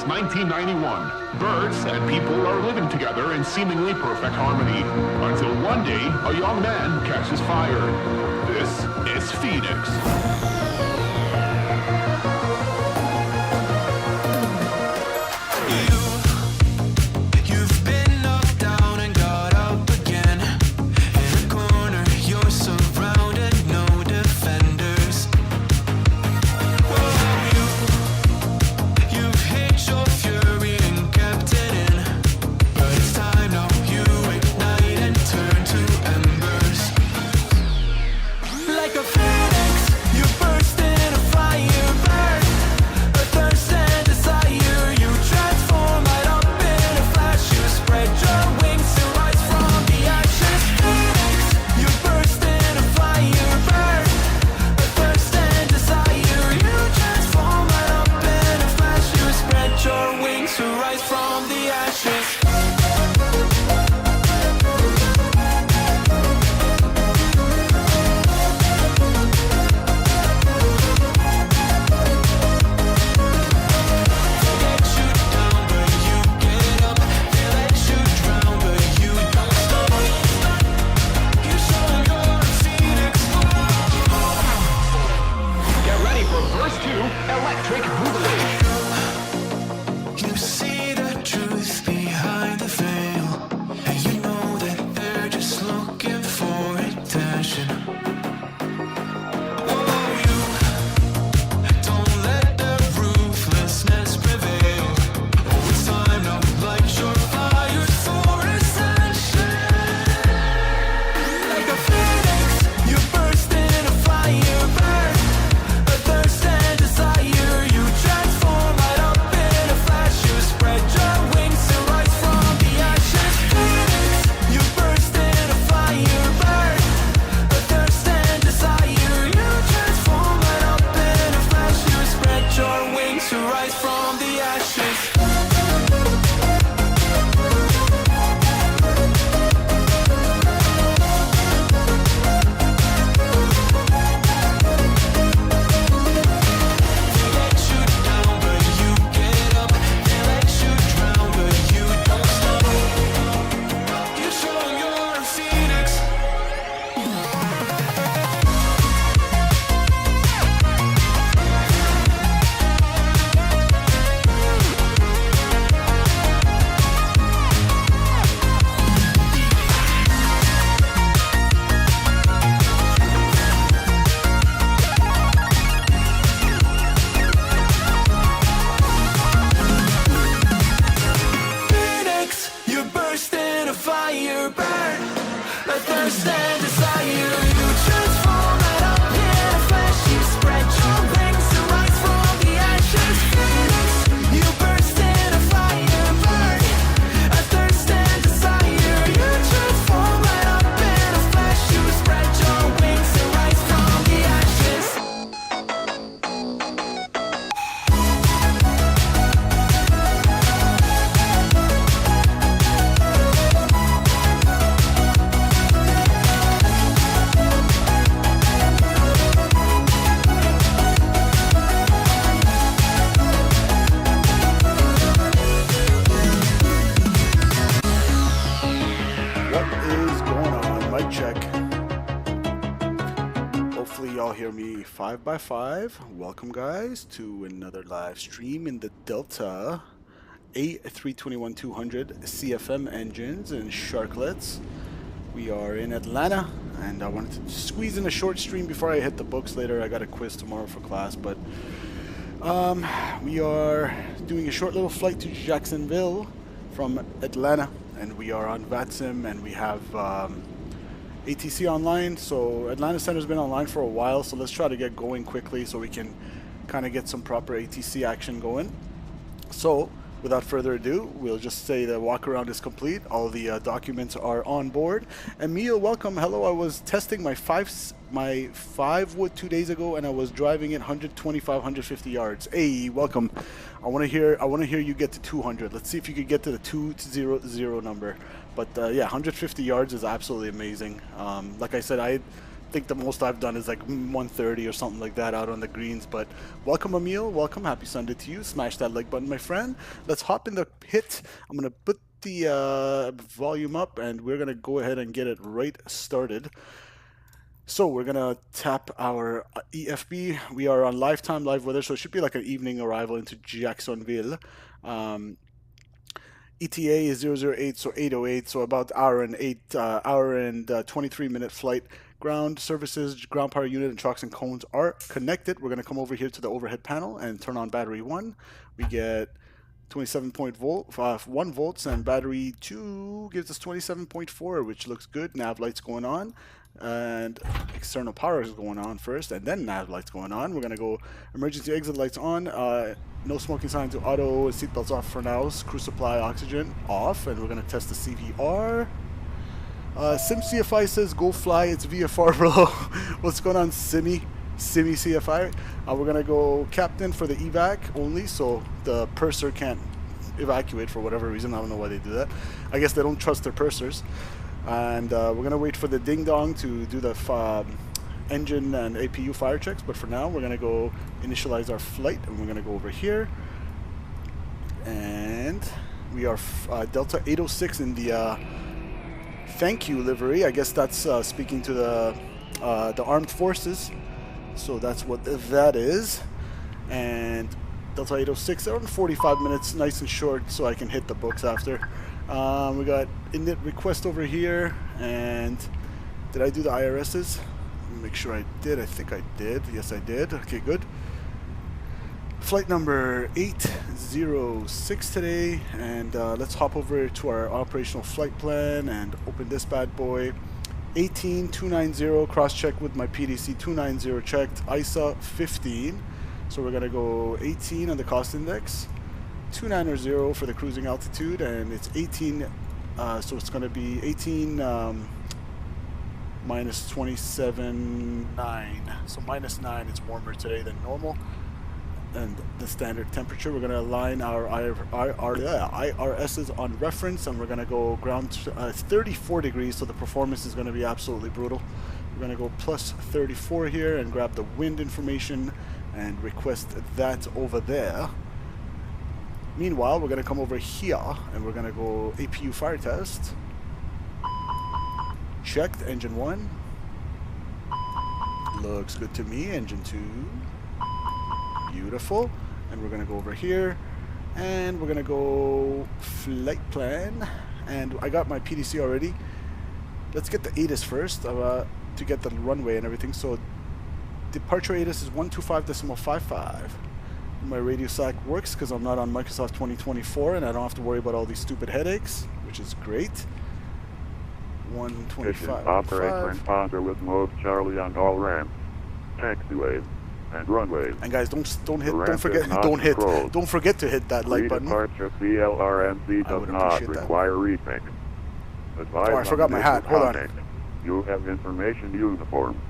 1991. Birds and people are living together in seemingly perfect harmony, until one day a young man catches fire. This is Fenix. Hear me 5x5. Welcome guys to another live stream in the Delta A321-200 CFM engines and sharklets. We are in Atlanta and I wanted to squeeze in a short stream before I hit the books later. I got a quiz tomorrow for class, but we are doing a short little flight to Jacksonville from Atlanta, and we are on VATSIM, and we have ATC online. So Atlanta Center's been online for a while, so let's try to get going quickly so we can kind of get some proper ATC action going. So without further ado, we'll just say the walk around is complete. All the documents are on board. Emil, welcome. Hello. I was testing my 5 wood 2 days ago, and I was driving it 125, 150 yards. Hey, welcome. I want to hear you get to 200. Let's see if you could get to the 200 number. But yeah, 150 yards is absolutely amazing. Like I said, I think the most I've done is like 130 or something like that out on the greens. But welcome, Emil. Welcome. Happy Sunday to you. Smash that like button, my friend. Let's hop in the pit. I'm going to put the volume up, and we're going to go ahead and get it right started. So we're going to tap our EFB. We are on live time, live weather, so it should be like an evening arrival into Jacksonville. ETA is 008, so 808, so about hour and 23-minute flight. Ground services, ground power unit, and trucks and cones are connected. We're going to come over here to the overhead panel and turn on battery 1. We get 27.1 volts, and battery 2 gives us 27.4, which looks good. Nav lights going on, and external power is going on first, and then nav lights going on. We're going to go emergency exit lights on, no smoking sign to auto, seatbelts off for now, crew supply oxygen off, and we're going to test the CVR. Sim CFI says go fly, it's VFR, bro. What's going on, Simi CFI? We're going to go captain for the evac only, so the purser can't evacuate for whatever reason. I don't know why they do that. I guess they don't trust their pursers. And we're going to wait for the ding-dong to do the engine and APU fire checks. But for now, we're going to go initialize our flight, and we're going to go over here. And we are Delta 806 in the thank you livery. I guess that's speaking to the armed forces. So that's what that is. And Delta 806, around 45 minutes, nice and short, so I can hit the books after. We got init request over here, and did I do the IRSs? Let me make sure I did. I think I did. Yes, I did. Okay, good. Flight number 806 today, and let's hop over to our operational flight plan and open this bad boy. 18290, cross-check with my PDC 290 checked, ISA 15. So we're going to go 18 on the cost index. 290 for the cruising altitude, and it's 18, so it's going to be 18 minus 27.9, so minus 9. It's warmer today than normal, and the standard temperature. We're going to align our IRSs on reference, and we're going to go ground 34 degrees, so the performance is going to be absolutely brutal. We're going to go plus 34 here and grab the wind information and request that over there. Meanwhile, we're going to come over here, and we're going to go APU fire test. Checked, engine 1. Looks good to me, engine 2. Beautiful. And we're going to go over here, and we're going to go flight plan. And I got my PDC already. Let's get the ATIS first to get the runway and everything. So departure ATIS is 125.55. My radio SAC works because I'm not on Microsoft 2024, and I don't have to worry about all these stupid headaches, which is great. 125. Operate transponder with mode Charlie on all ramps, taxiways, and runways. And guys, don't forget to hit that like button. Departure CLRMC does not require refix. Oh, I forgot my hat. Hold on. You have information uniform.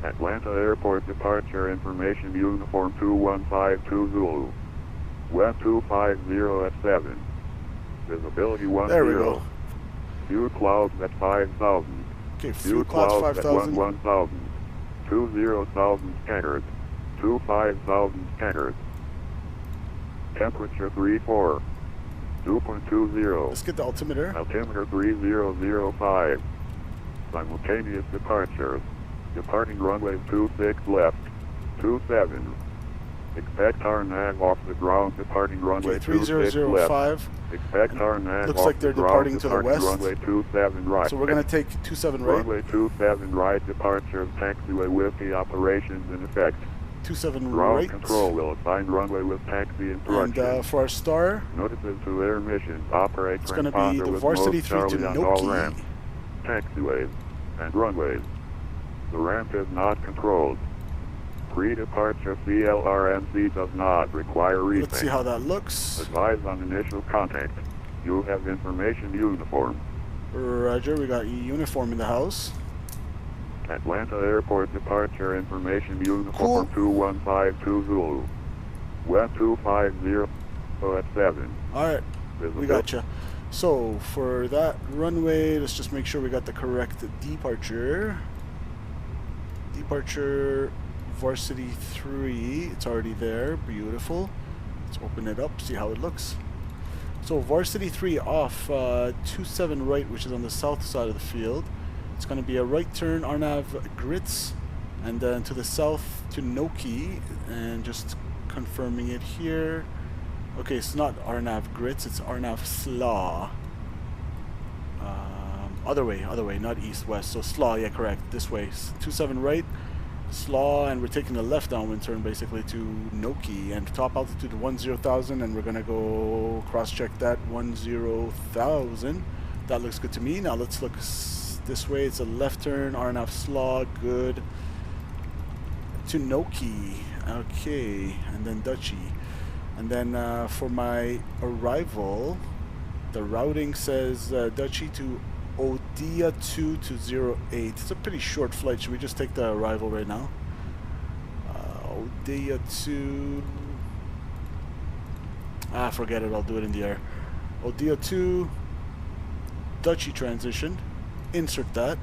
Atlanta Airport departure information uniform 2152 Zulu. West 250 at 7. Visibility 10. There we go. Few clouds at 5,000. Okay, few clouds 5,000. 1,000. 20,000 scattered. 25,000 scattered. Temperature 34. 2.20. Let's get the altimeter. Altimeter 3005. Simultaneous departures. Departing runway 26 left, 27. Expect Tarnag off the ground, departing runway 26 left. Expect Tarnag looks off like they're the ground, departing to the west. Runway 27 right. So we're going to take 27 right. Runway 27 right, departure, taxiway whiskey operations in effect. 27 ground right. Control will assign runway with taxi instructions. And for our star, notices to air missions, operate it's going to be the Varsity 3 to Noki. Taxiways and runways. The ramp is not controlled. Pre-departure CLRMC does not require refix. Let's see how that looks. Advise on initial contact. You have information uniform. Roger, we got uniform in the house. Atlanta Airport departure information uniform 2152 Zulu. West 250 at 7. Alright, we got you. So for that runway, let's just make sure we got the correct departure. Departure Varsity 3, it's already there, beautiful. Let's open it up, see how it looks. So Varsity 3 off 27 right, which is on the south side of the field. It's going to be a right turn RNAV Grits, and then to the south to Noki, and just confirming it here. Okay, it's not RNAV Grits, it's RNAV Slaw. Other way, not east-west. So Slaw, yeah, correct. This way. 27 right, Slaw, and we're taking the left downwind turn basically to Noki, and top altitude 10,000, and we're going to go cross-check that 10,000. That looks good to me. Now let's look this way. It's a left turn, RNAV Slaw, good. To Noki, okay, and then Dutchy. And then for my arrival, the routing says Dutchy to Odia 2 to 08. It's a pretty short flight. Should we just take the arrival right now? Odia 2. Forget it. I'll do it in the air. Odia 2. Dutchy transition. Insert that.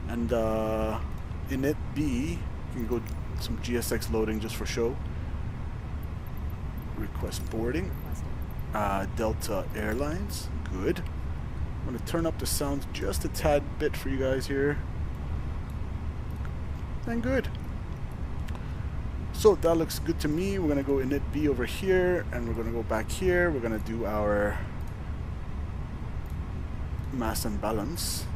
And init B. You can go some GSX loading just for show. Request boarding. Delta Airlines. Good. I'm going to turn up the sound just a tad bit for you guys here. And good. So that looks good to me. We're going to go init B over here, and we're going to go back here. We're going to do our mass and balance.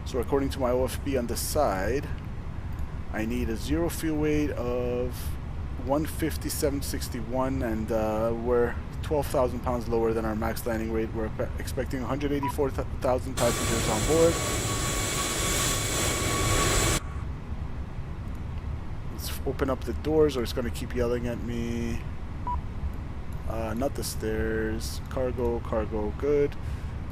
So according to my OFB on the side, I need a zero fuel weight of 157.61, and we're 12,000 pounds lower than our max landing weight. We're expecting 184,000 passengers on board. Let's open up the doors, or it's going to keep yelling at me. Not the stairs. Cargo, good.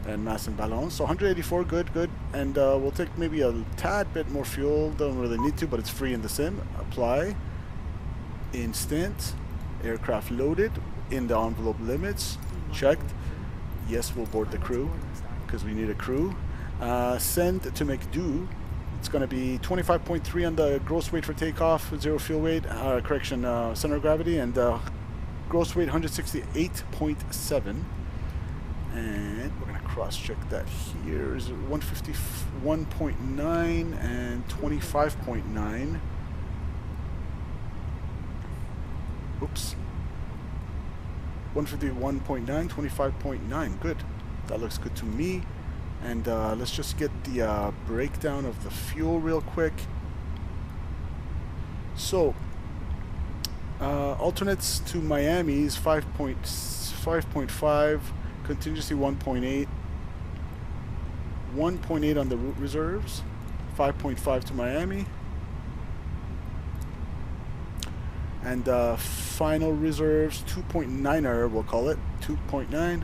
And mass and balance. So 184, good. And we'll take maybe a tad bit more fuel. Don't really need to, but it's free in the sim. Apply. Instant. Aircraft loaded. In the envelope limits. Checked. Yes, we'll board the crew because we need a crew. Send to McDo. It's going to be 25.3 on the gross weight for takeoff, zero fuel weight, center of gravity, and gross weight 168.7. And we're going to cross-check that here. Is it 151.9 and 25.9? Oops. 151.9, 25.9. Good. That looks good to me. And let's just get the breakdown of the fuel real quick. So, alternates to Miami is 5.5, contingency 1.8, 1.8 on the route reserves, 5.5 to Miami. And final reserves 2.9er, we'll call it 2.9.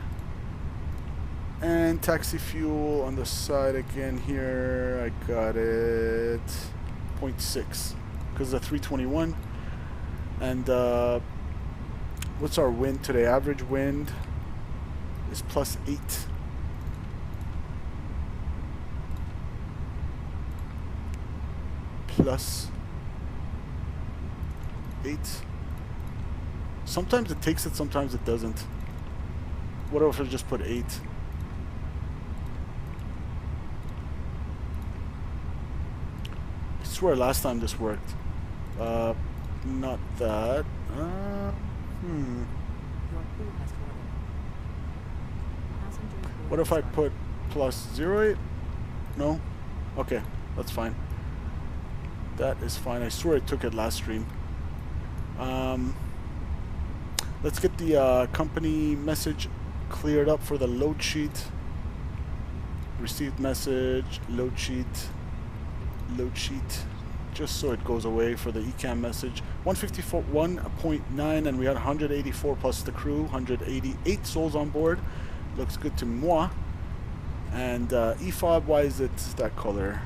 And taxi fuel on the side again here, I got it 0.6 because of the 321. And what's our wind today? Average wind is +8. +8. Sometimes it takes it, sometimes it doesn't. What if I just put 8? I swear last time this worked. Not that. What if I put +08? No? Okay, that's fine. That is fine. I swear I took it last stream. Let's get the company message cleared up for the load sheet. Received message, load sheet, just so it goes away for the ECAM message. 151.9, and we had 184 plus the crew, 188 souls on board. Looks good to moi. And EFOB, why is it that color?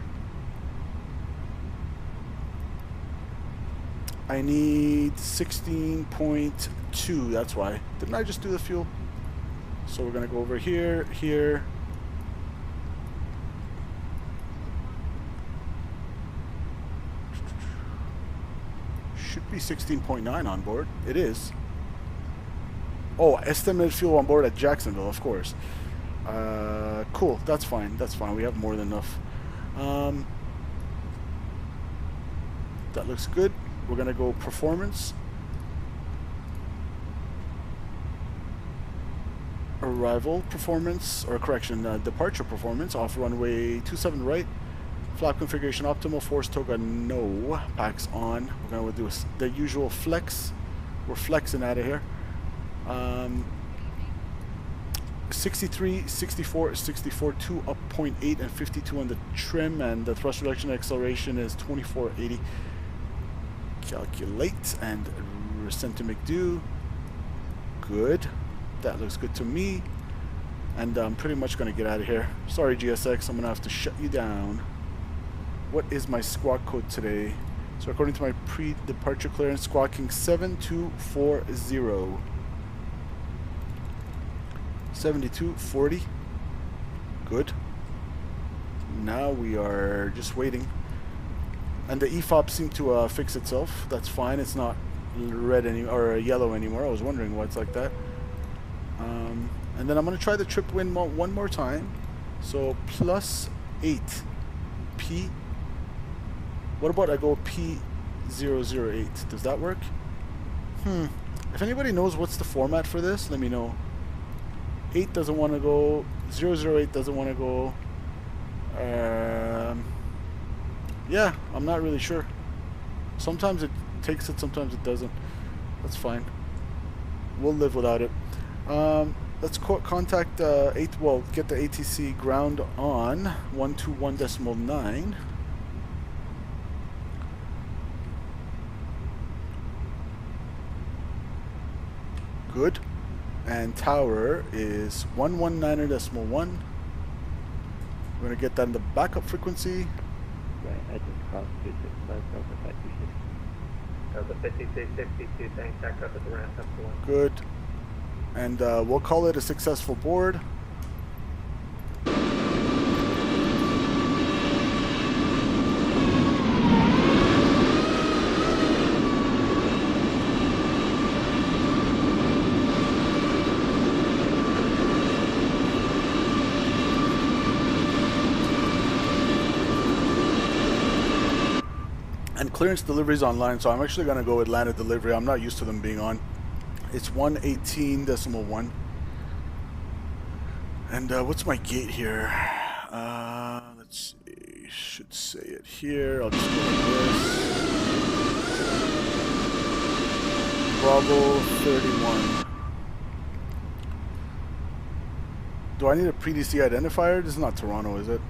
I need 16.2, that's why. Didn't I just do the fuel? So we're gonna go over here, here, be 16.9 on board. It is. Oh, estimated fuel on board at Jacksonville, of course. Cool. That's fine. That's fine. We have more than enough. That looks good. We're gonna go performance. Arrival performance, or correction, departure performance. Off runway 27 right. Flap configuration optimal. Force toga no. Packs on. We're gonna do the usual flex. We're flexing out of here. 63, 64, 64, 2 up 0.8 and 52 on the trim, and the thrust reduction acceleration is 2480. Calculate and send to McDo. Good. That looks good to me. And I'm pretty much going to get out of here. Sorry, GSX, I'm going to have to shut you down. What is my squawk code today? So according to my pre-departure clearance, squawking 7240. 7240. Good. Now we are just waiting. And the EFOP seemed to fix itself. That's fine. It's not red or yellow anymore. I was wondering why it's like that. And then I'm going to try the trip wind one more time. So plus 8 P. What about I go P008? Does that work? If anybody knows what's the format for this, let me know. 8 doesn't want to go. 008 doesn't want to go. Yeah, I'm not really sure. Sometimes it takes it, sometimes it doesn't. That's fine. We'll live without it. Let's contact get the ATC ground on 121.9. Good. And tower is 119.1. We're gonna get that in the backup frequency. Right, I just crossed 265 over 526. The 5662, thanks, back up at the ramp up to 1. Good. And we'll call it a successful board. And clearance deliveries online, so I'm actually going to go Atlanta delivery. I'm not used to them being on. It's 118.1. And what's my gate here? Let's see. Should say it here. I'll just go like this. Bravo 31. Do I need a pre-DC identifier? This is not Toronto, is it?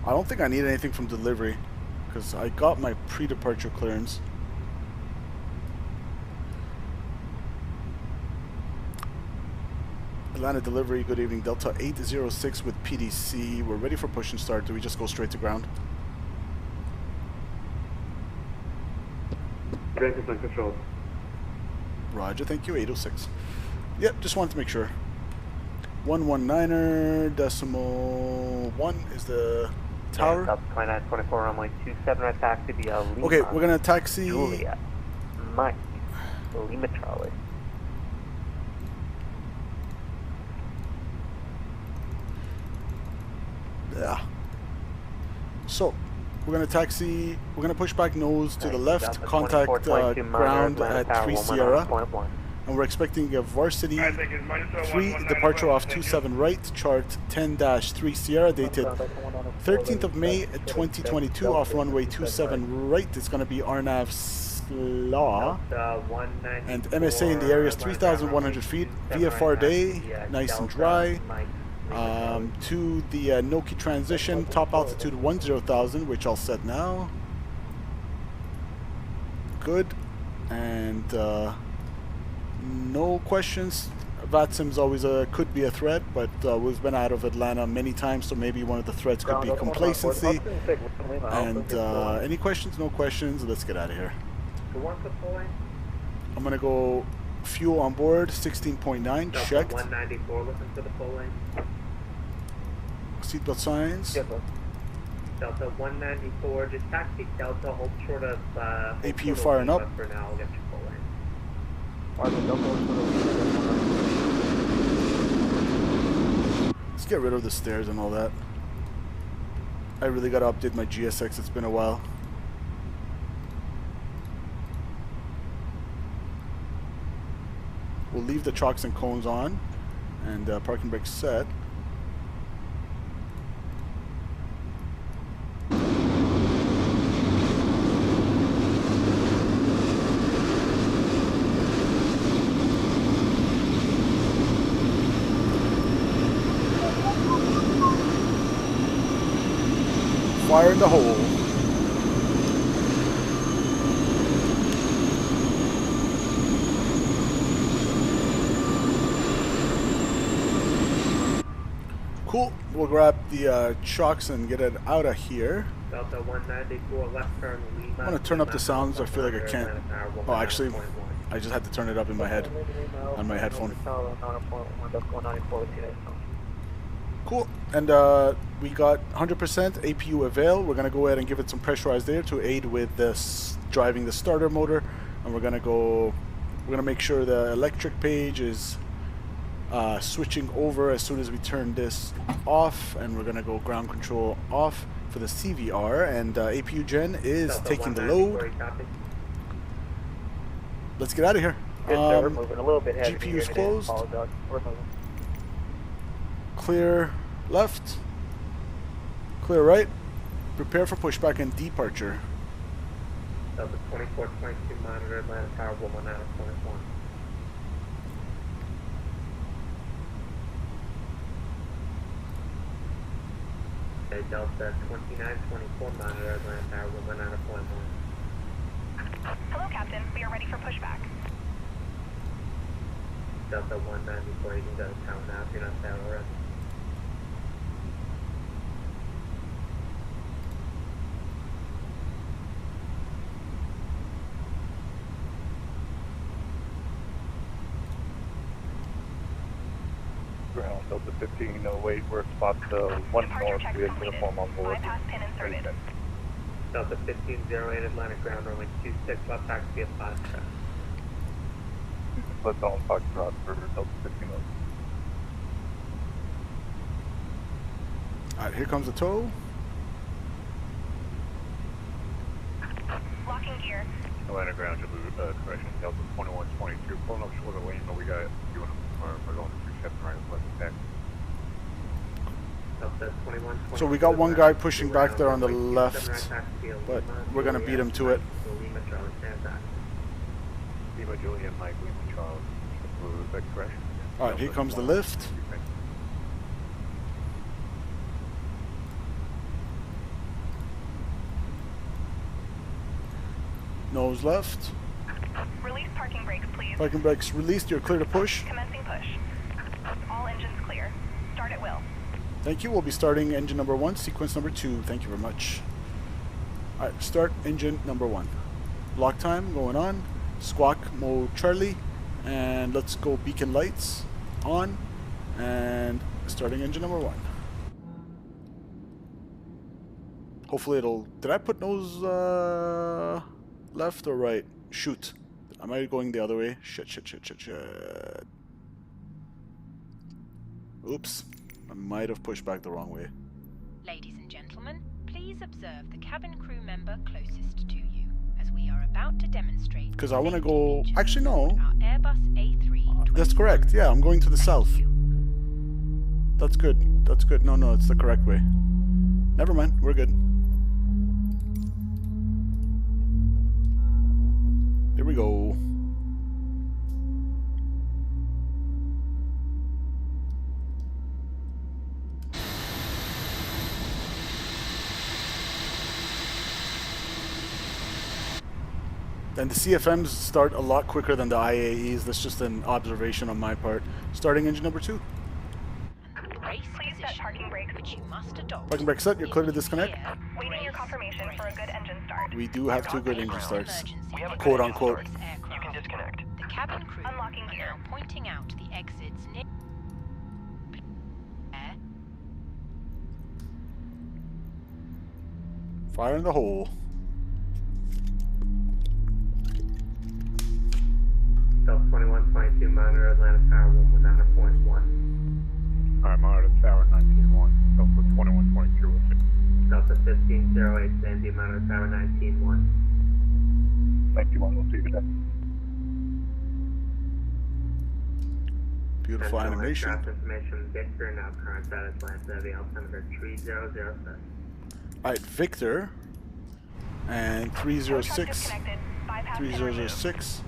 I don't think I need anything from delivery because I got my pre-departure clearance. Atlanta delivery, good evening. Delta 806 with PDC. We're ready for push and start. Do we just go straight to ground? Grand percent control. Roger, thank you. 806. Yep, just wanted to make sure. 119.1 is the tower. Delta 2924, runway 27, right taxi via Lima. Okay, we're gonna taxi. Juliet, Mike, Lima Charlie. Yeah. So, we're gonna taxi. We're gonna push back nose to the left. Contact ground at 3 Sierra. And we're expecting a varsity 3 departure off 27 right, chart 10-3 Sierra, dated 13th of May 2022, off runway 27 right. It's going to be RNAV Slaw, and MSA in the area is 3,100 feet, VFR day, nice and dry. To the Noki transition, top altitude 10,000, which I'll set now. Good. And no questions. VATSIM's always could be a threat, but we've been out of Atlanta many times, so maybe one of the threats could be complacency. And any questions? No questions. Let's get out of here. I'm gonna go fuel on board 16.9. Checked. 194, listen to the full lane. Seatbelt signs. Yes, sir. Delta 194, just taxi Delta, hold short of, APU firing up. For now, I'll get you full lane. Let's get rid of the stairs and all that. I really gotta update my GSX, it's been a while. We'll leave the chocks and cones on, and parking brake set. Fire in the hole. Cool. We'll grab the chocks and get it out of here. Delta 194, left turn, Lima. I want to turn up the sounds. I feel like I can't. Oh, actually, I just had to turn it up in my head on my headphone. Cool. And we got 100% APU avail. We're gonna go ahead and give it some pressurized air to aid with this driving the starter motor, and we're gonna make sure the electric page is switching over as soon as we turn this off, and we're gonna go ground control off for the CVR, and APU gen is taking the load. Let's get out of here. moving a little bit heavy. GPU is closed. We're moving. Clear left. Clear right. Prepare for pushback and departure. Delta 2422, monitor Atlanta Tower 11 out of 21. Okay, Delta 2924, monitor Atlanta Tower 11 out of 21. Hello, Captain. We are ready for pushback. Delta 194, you can go to town now if you're not there already. Ground Delta 1508, we're spot one Departure north, check we have completed. uniform on board. Bypass pin inserted. Delta 1508, Atlantic ground runway 26, left taxi at 5 track. Let's on Foxtrot for Delta 1508. Alright, here comes the tow. Locking gear. Atlanta ground, correction, Delta 2122, pulling up short of lane, but we got you and we're going to 37 right left attack. Delta 2122. So we got one guy pushing back there on the left, but we're gonna beat him to it. Lima Charlie, stand back. Lima Juliet, Mike, Lima Charles. Is that correct? Alright, here comes the lift. Nose left. Release parking brakes, please. Parking brakes released. You're clear to push. Commencing push. All engines clear. Start at will. Thank you. We'll be starting engine number 1, sequence number 2. Thank you very much. Alright, start engine number 1. Block time going on. Squawk mode Charlie. And let's go beacon lights on. And starting engine number 1. Hopefully it'll... Did I put nose left or right? Shoot. Am I going the other way? Shit. Oops. I might have pushed back the wrong way. Ladies and gentlemen, please observe the cabin crew member closest to you, as we are about to demonstrate. Because I want to go... Actually, no. Our Airbus A320. That's correct. Yeah, I'm going to the Thank south. you. That's good. That's good. No, it's the correct way. Never mind. We're good. Here we go. And the CFMs start a lot quicker than the IAEs. That's just an observation on my part. Starting engine number 2. Race Please set parking brakes. which you must adopt. Parking brake set. You're clear to disconnect. Waiting your confirmation for a good engine start. We do have 2 good engine starts. We have a Quote unquote. You can disconnect. The cabin crew Unlocking are gear. now pointing out the exits near. Fire in the hole. Delta 2122, monitor Atlanta Tower 1 without a point 1. Alright, monitor tower 19-1. Delta 2122 with 6. Delta 1508, Sandy, monitor Tower 19-1. 91, we'll see you today. Beautiful Central animation. aircraft information, Victor, now current at Atlanta, the altimeter 3006. Alright, Victor. And 306. Disconnected. Bypass 3006.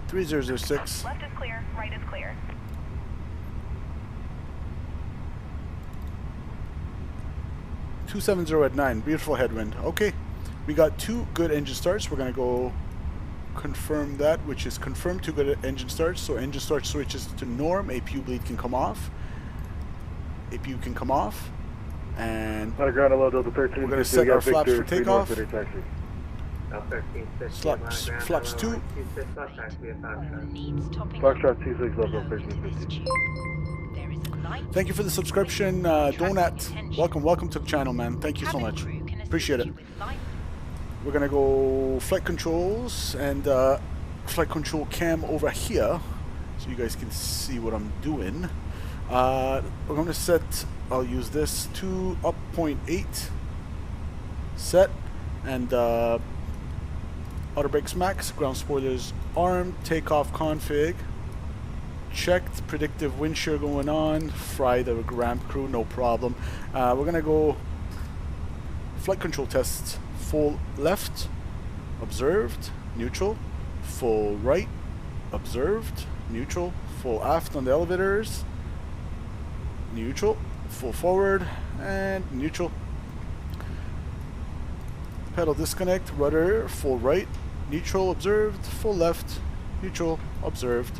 3006. Left is clear, right is clear. 270 at 9. Beautiful headwind. Okay. We got 2 good engine starts. We're going to go confirm that, which is confirmed 2 good engine starts. So engine start switches to norm. APU bleed can come off. APU can come off. And On the ground, hello, Delta 13. we're going to set our flaps for takeoff. Delta 1360, Flaps, flaps 2. 26 left, taxi at Foxtrot. Needs topping Foxtrot up. 26 level, Load 1350. this tube. There is a light. Thank you for the subscription, Donut. Welcome to the channel, man. Thank you so Cabin much. crew can Appreciate assist it. you with light. We're gonna go flight controls and flight control cam over here, so you guys can see what I'm doing. We're gonna set. I'll use this to up 0.8 set and outer brakes max. Ground spoilers armed. Takeoff config. Checked. Predictive wind shear going on. Fry the ramp crew, no problem. We're gonna go flight control tests. Full left, observed, neutral. Full right, observed, neutral. Full aft on the elevators, neutral. Full forward, and neutral. Pedal disconnect, rudder, full right, neutral, observed. Full left, neutral, observed.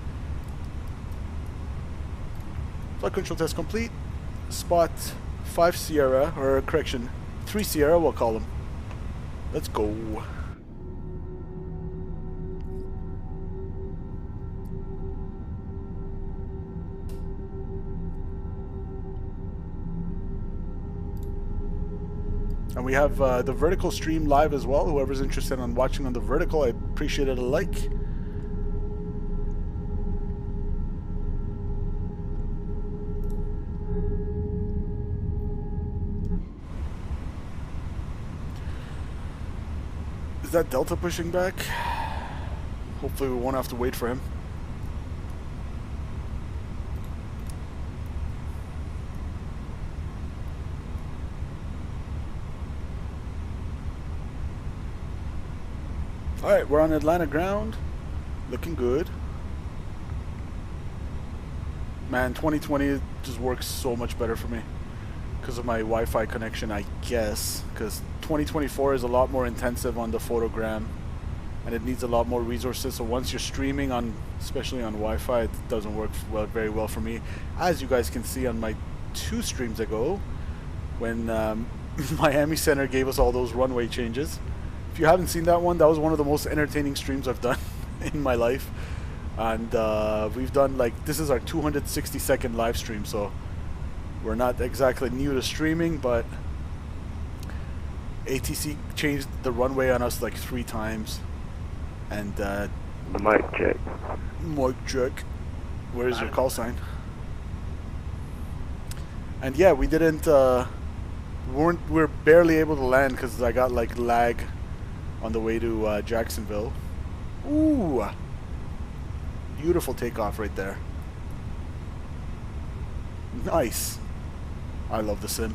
Flight control test complete. Spot 5 Sierra, or correction, 3 Sierra, we'll call them. Let's go. And we have the vertical stream live as well. Whoever's interested in watching on the vertical, I appreciate it a like. Is that Delta pushing back? Hopefully we won't have to wait for him. Alright, we're on Atlanta ground. Looking good. Man, 2020 just works so much better for me because of my Wi-Fi connection, I guess, because 2024 is a lot more intensive on the photogram and it needs a lot more resources. So once you're streaming on, especially on Wi-Fi, it doesn't work very well for me, as you guys can see on my 2 streams ago when Miami Center gave us all those runway changes. If you haven't seen that one, that was one of the most entertaining streams I've done in my life. And we've done, like, this is our 260-second live stream, so we're not exactly new to streaming, but ATC changed the runway on us like 3 times. And The mic check. mic check. Where's your call sign? And yeah, we didn't we're barely able to land because I got like lag on the way to Jacksonville. Ooh, beautiful takeoff right there. Nice. I love the sim.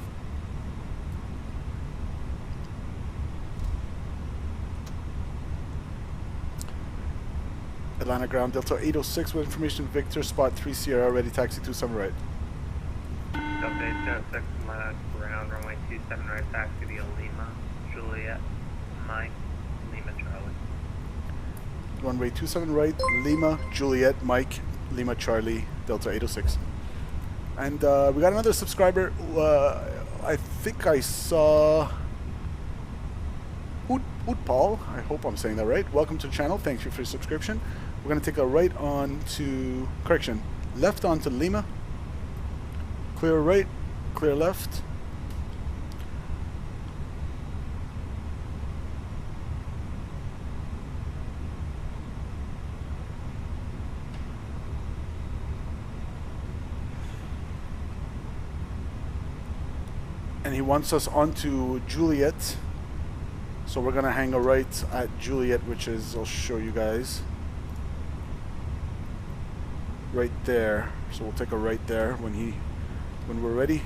Atlanta ground, Delta 806 with information, Victor, spot 3 Sierra, ready taxi 27 right. Delta 806, ground, runway 27 right, taxi to Lima, Juliet, Mike, Lima, Charlie. Runway 27 right, Lima, Juliet, Mike, Lima, Charlie, Delta 806. And we got another subscriber. I think I saw Paul. I hope I'm saying that right. Welcome to the channel. Thank you for your subscription. We're going to take a right on to, correction, left on to Lima. Clear right, clear left. and he wants us onto Juliet. So we're gonna hang a right at Juliet, which is, I'll show you guys, right there. So we'll take a right there when we're ready.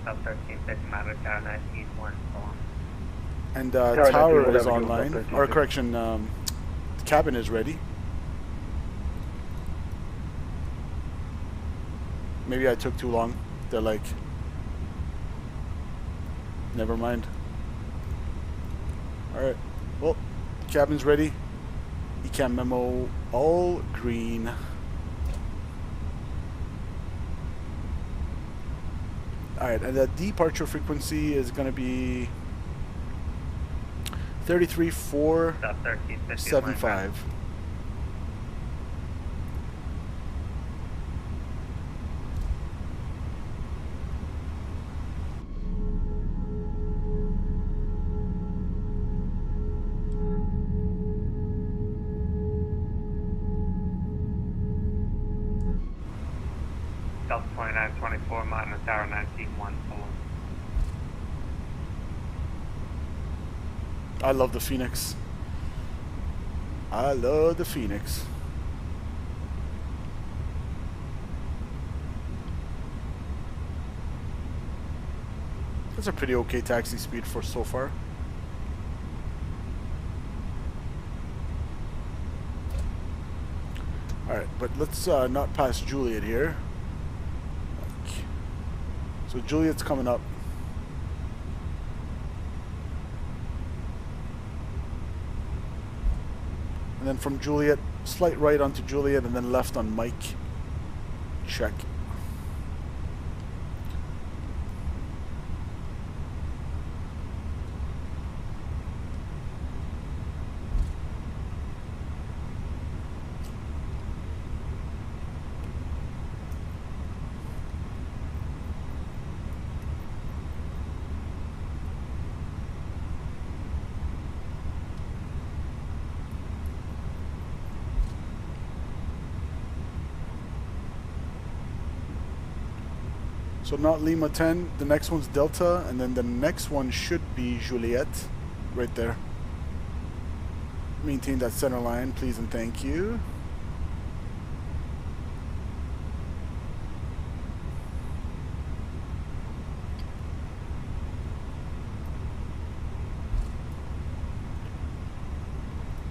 South 13, 6, Matter, Tower 19, 1, so on. And Tower tower 19, is whatever, online, South 13, or 6. correction, cabin is ready. Maybe I took too long. They're like, never mind. Alright, well, cabin's ready. Ecam memo, all green. Alright, and the departure frequency is going to be 33,475. Delta 2924, Mountain Tower 19-1, so I love the Phoenix. I love the Phoenix. That's a pretty okay taxi speed for so far. Alright, but let's not pass Juliet here. So Juliet's coming up. And then from Juliet, slight right onto Juliet, and then left on Mike. Check. So not Lima 10, the next one's Delta, and then the next one should be Juliet, right there. Maintain that center line, please and thank you.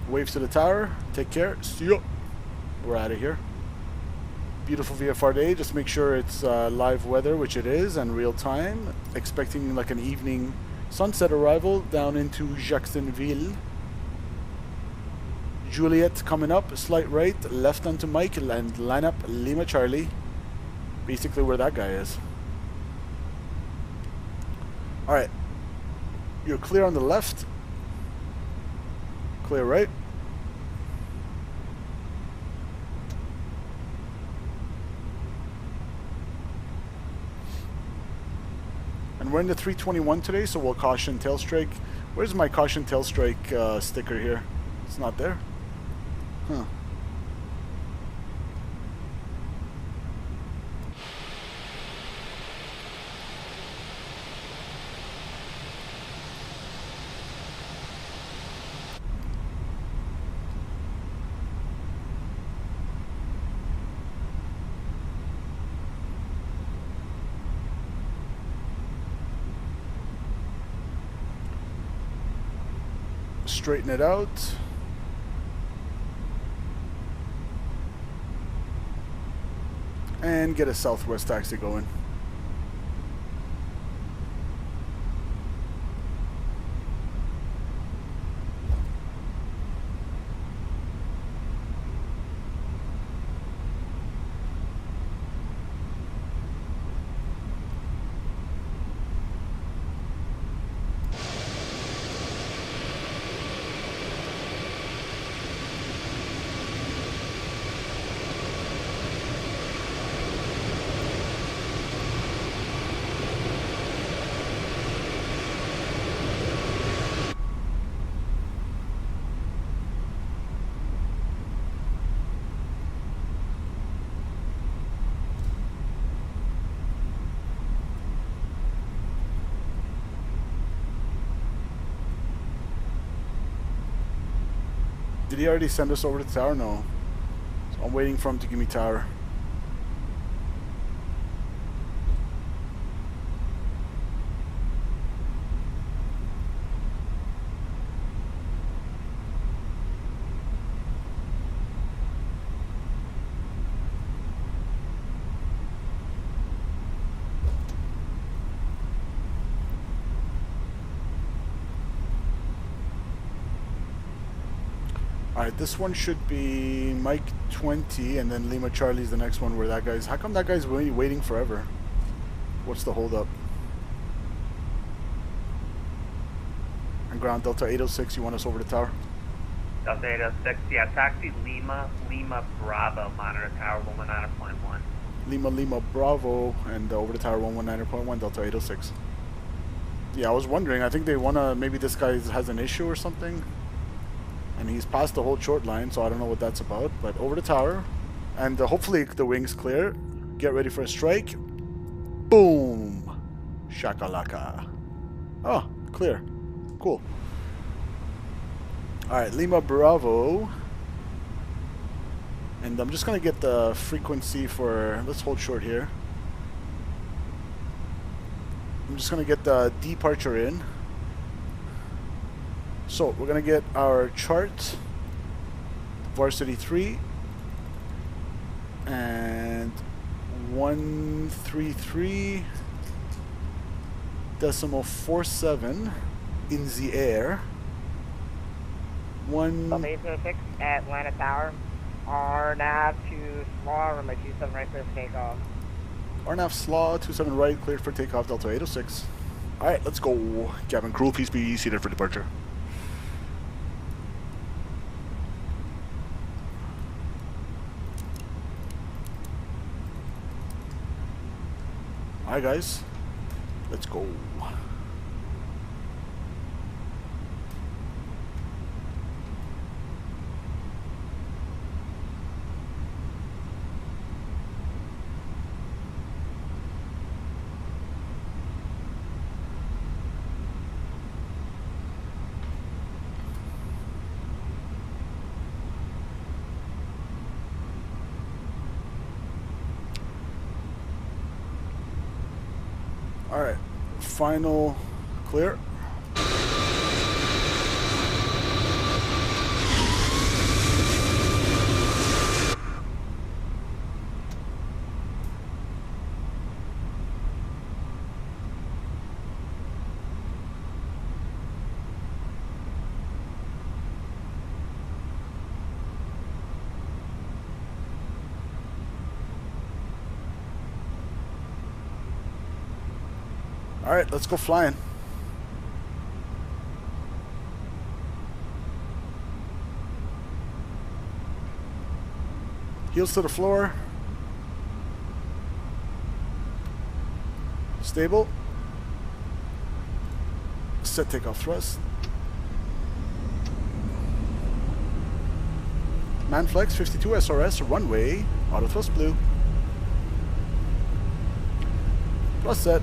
Waves to the tower, take care, see ya. We're out of here. Beautiful VFR day. Just make sure it's live weather, which it is, and real time. Expecting like an evening sunset arrival down into Jacksonville. Juliet coming up, slight right, left onto Mike, and line up Lima Charlie. Basically where that guy is. Alright. You're clear on the left. Clear right. And we're in the 321 today, so we'll caution tail strike. Where's my caution tail strike sticker here? It's not there. Huh. Straighten it out. And get a southwest taxi going. Did he already send us over to the tower? No. So I'm waiting for him to give me tower. Alright, this one should be Mike 20 and then Lima Charlie's the next one where that guy's... How come that guy's waiting forever? What's the holdup? And ground Delta 806, you want us over the tower? Delta 806, yeah, taxi Lima Bravo, monitor tower 119.1. Lima Bravo and over the tower 119.1, Delta 806. Yeah, I was wondering, I think they want to... Maybe this guy has an issue or something. And he's past the whole short line, so I don't know what that's about. But over the tower, and hopefully the wing's clear. Get ready for a strike. Boom! Shakalaka. Oh, clear. Cool. Alright, Lima Bravo. And I'm just going to get the frequency for... Let's hold short here. I'm just going to get the departure in. So, we're going to get our chart, Varsity 3, and 133.47 in the air. Delta 806 at Atlanta Tower. RNAV to SLAW, runway 27 right clear for takeoff. RNAV SLAW, 27 right, cleared for takeoff, Delta 806. Alright, let's go. Cabin crew, please be seated for departure. Alright guys, let's go. Alright, final clear. Alright, let's go flying. Heels to the floor. Stable. Set takeoff thrust. Manflex 52 SRS runway. Auto thrust blue. Thrust set.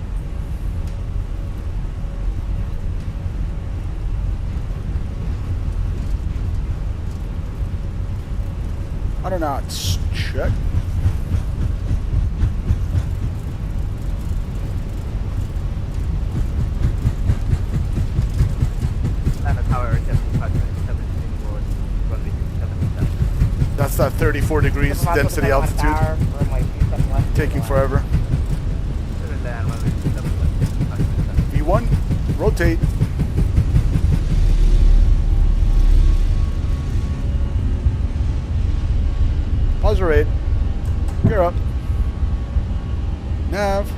Auto knots, check. That's that 34 degrees density altitude. Taking forever. V1, rotate. Pause rate. Gear up. Nav.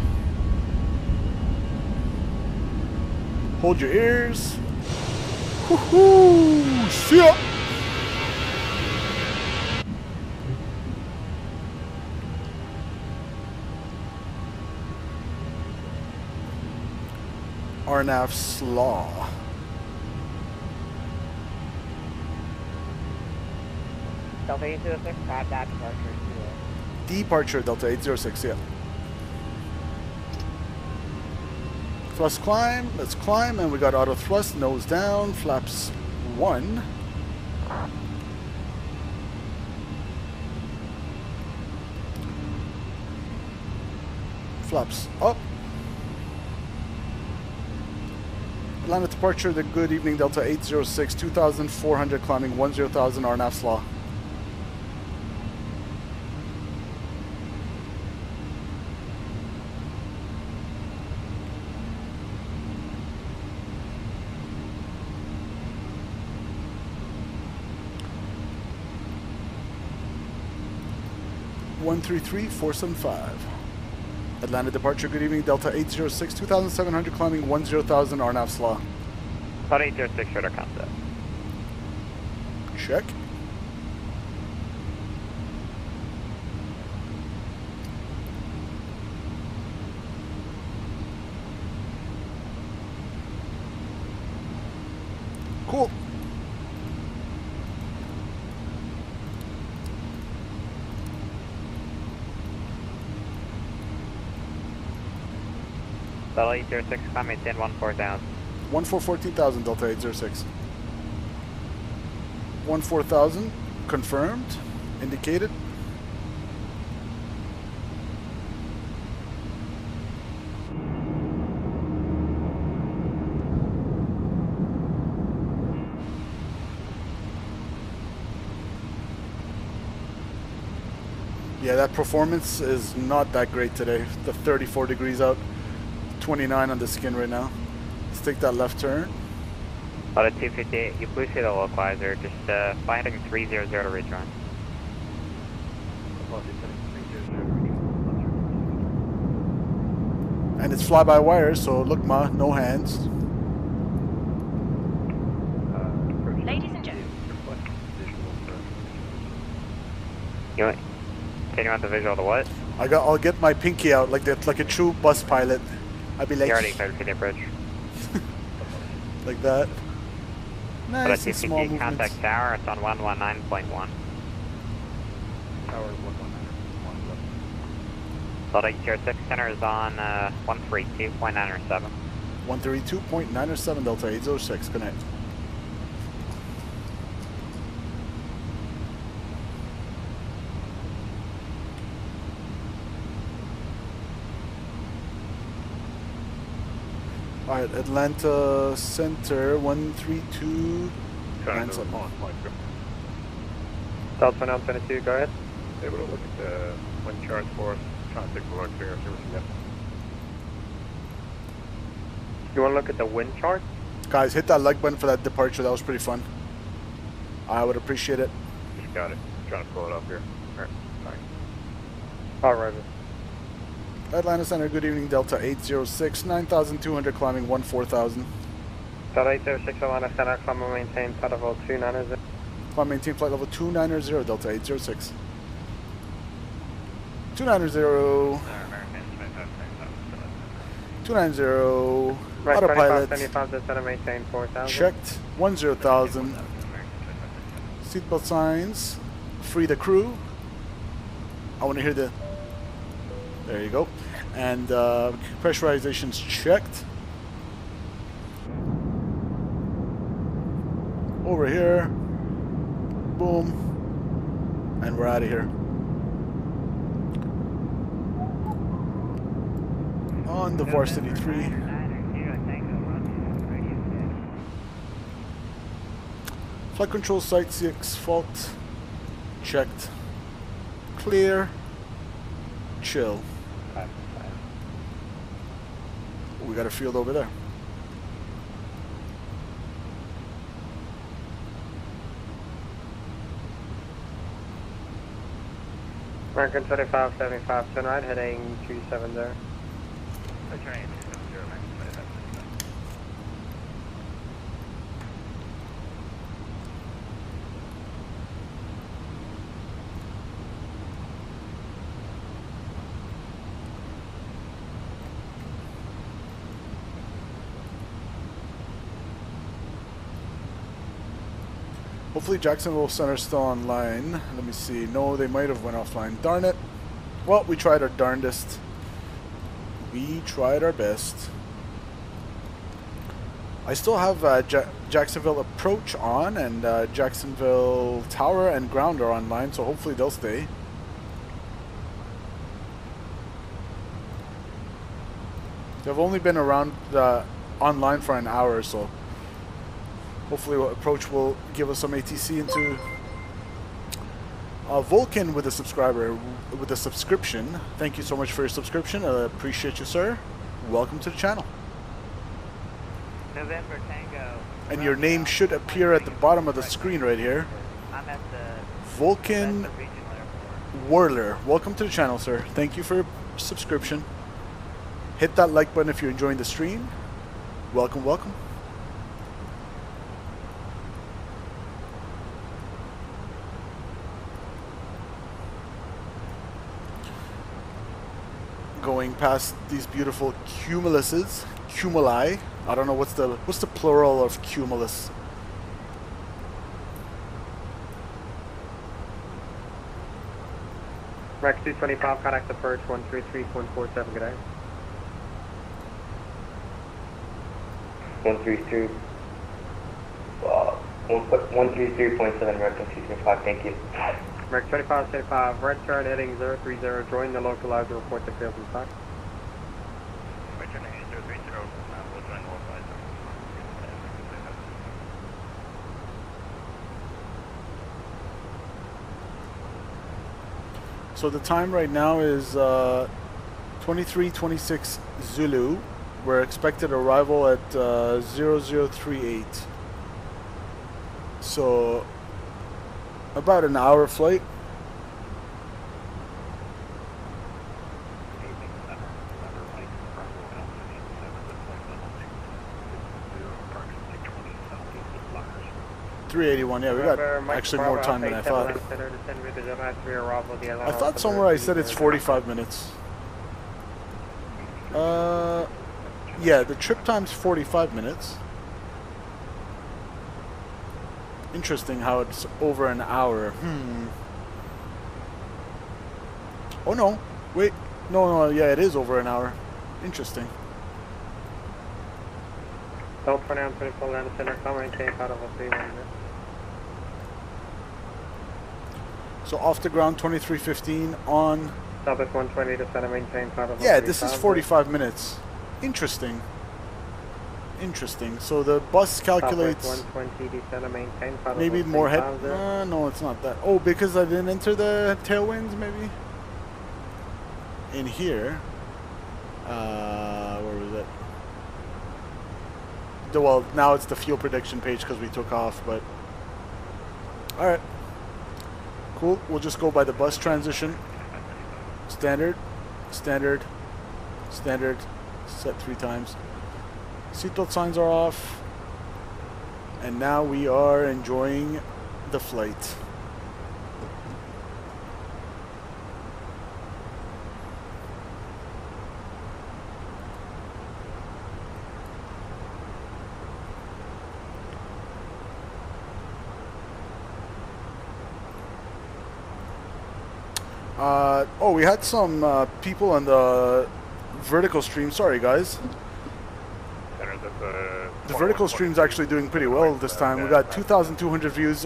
Hold your ears. Woohoo! See ya! RNAV SLAW. Delta 806, pad that departure. Departure Delta 806, yeah. Thrust climb, let's climb, and we got auto thrust, nose down, flaps 1. Flaps up. Atlanta departure, the good evening, Delta 806, 2,400 climbing 10,000 RNAV slaw. One 475. Atlanta departure, good evening, Delta 806, 2,700 climbing 10,000 RNAV slaw. About 806 shorter concept. Check. Cool. Delta 806, climb maintain 14,000. 14,000 Delta 806. 14,000 confirmed, indicated. Yeah, that performance is not that great today. The 34 degrees out, 29 on the skin right now. Let's take that left turn. About a 258, you please see the localizer, just fly heading 300 to rejoin. And it's fly-by-wire, so look ma, no hands. Ladies and gentlemen. Can you want the visual of the what? I'll get my pinky out like that, like a true bus pilot. I'd be like, You already cleared for the approach. like that. About a Nice and small 258, movements. contact tower, it's on 119.1. Tower 119.1. Delta 806, center is on 132.907. 132.907 Delta 806, connect. Alright, Atlanta Center 132. Trying to Ransom. on point. Delta 922, go ahead. Able to look at the wind charts for us. Trying to take a look here, see what you got. You want to look at the wind chart? Guys, hit that like button for that departure. That was pretty fun. I would appreciate it. Just got it. Trying to pull it up here. Alright, thanks. Alright. Atlanta Center, good evening, Delta 806, 9,200 climbing 14,000. Delta 806, Atlanta Center, climb and maintain flight level 290. Climb maintain flight level 290, Delta 806. 290. 290. Right, Autopilot. 25, center, maintain 4,000. Checked. 10,000. Seatbelt signs. Free the crew. I want to hear the... There you go. And pressurization's checked. Over here. Boom. And we're out of here. On the Varsity 3. Flight control site 6 fault. Checked. Clear. Chill. We got a field over there. American 2575, turn right, heading 270. Hopefully Jacksonville Center's still online. Let me see. No, they might have went offline. Darn it. Well, we tried our darndest. We tried our best. I still have Jacksonville Approach on, and Jacksonville Tower and Ground are online, so hopefully they'll stay. They've only been around online for an hour or so. Hopefully approach will give us some ATC into Vulcan with a subscription. Thank you so much for your subscription. I appreciate you, sir. Welcome to the channel. November Tango. And your name should appear at the bottom of the screen right here. I'm at the Vulcan Regional Airport. Whirler. Welcome to the channel, sir. Thank you for your subscription. Hit that like button if you're enjoying the stream. Welcome, welcome. Going past these beautiful cumuluses, cumuli. I don't know what's the plural of cumulus. Max 225, contact approach 133.47, good day. 133. 133.7, red 225, thank you. Max 2575, red turn heading 030, join the localizer, report to field and stock. Red turn heading 030, we'll join the localizer. So the time right now is 23:26 Zulu. We're expected arrival at 0038. So about an hour flight. $381. Yeah, we got actually more time than I thought. I thought somewhere I said it's 45 minutes. Yeah, the trip time's 45 minutes. Interesting how it's over an hour. Oh no, wait, no, yeah, it is over an hour. Interesting. Don't pronounce 24 land center, come maintain part of a 3-1. So off the ground 23:15 on. Southwest 120 to center, maintain part of a Yeah, this is 45 minutes. Interesting. Interesting. So the bus calculates. Southwest 120 to center, maintain part Maybe of more head. No, it's not that. Oh, because I didn't enter the tailwinds, maybe. In here. Where was it? Well, now it's the fuel prediction page because we took off, but. Alright. Cool. We'll just go by the bus transition. Standard. Standard. Standard. Set 3 times. Seatbelt signs are off. And now we are enjoying the flight. Oh, we had some people on the vertical stream. Sorry, guys. The vertical stream's actually doing pretty well this time. We got 2,200 views.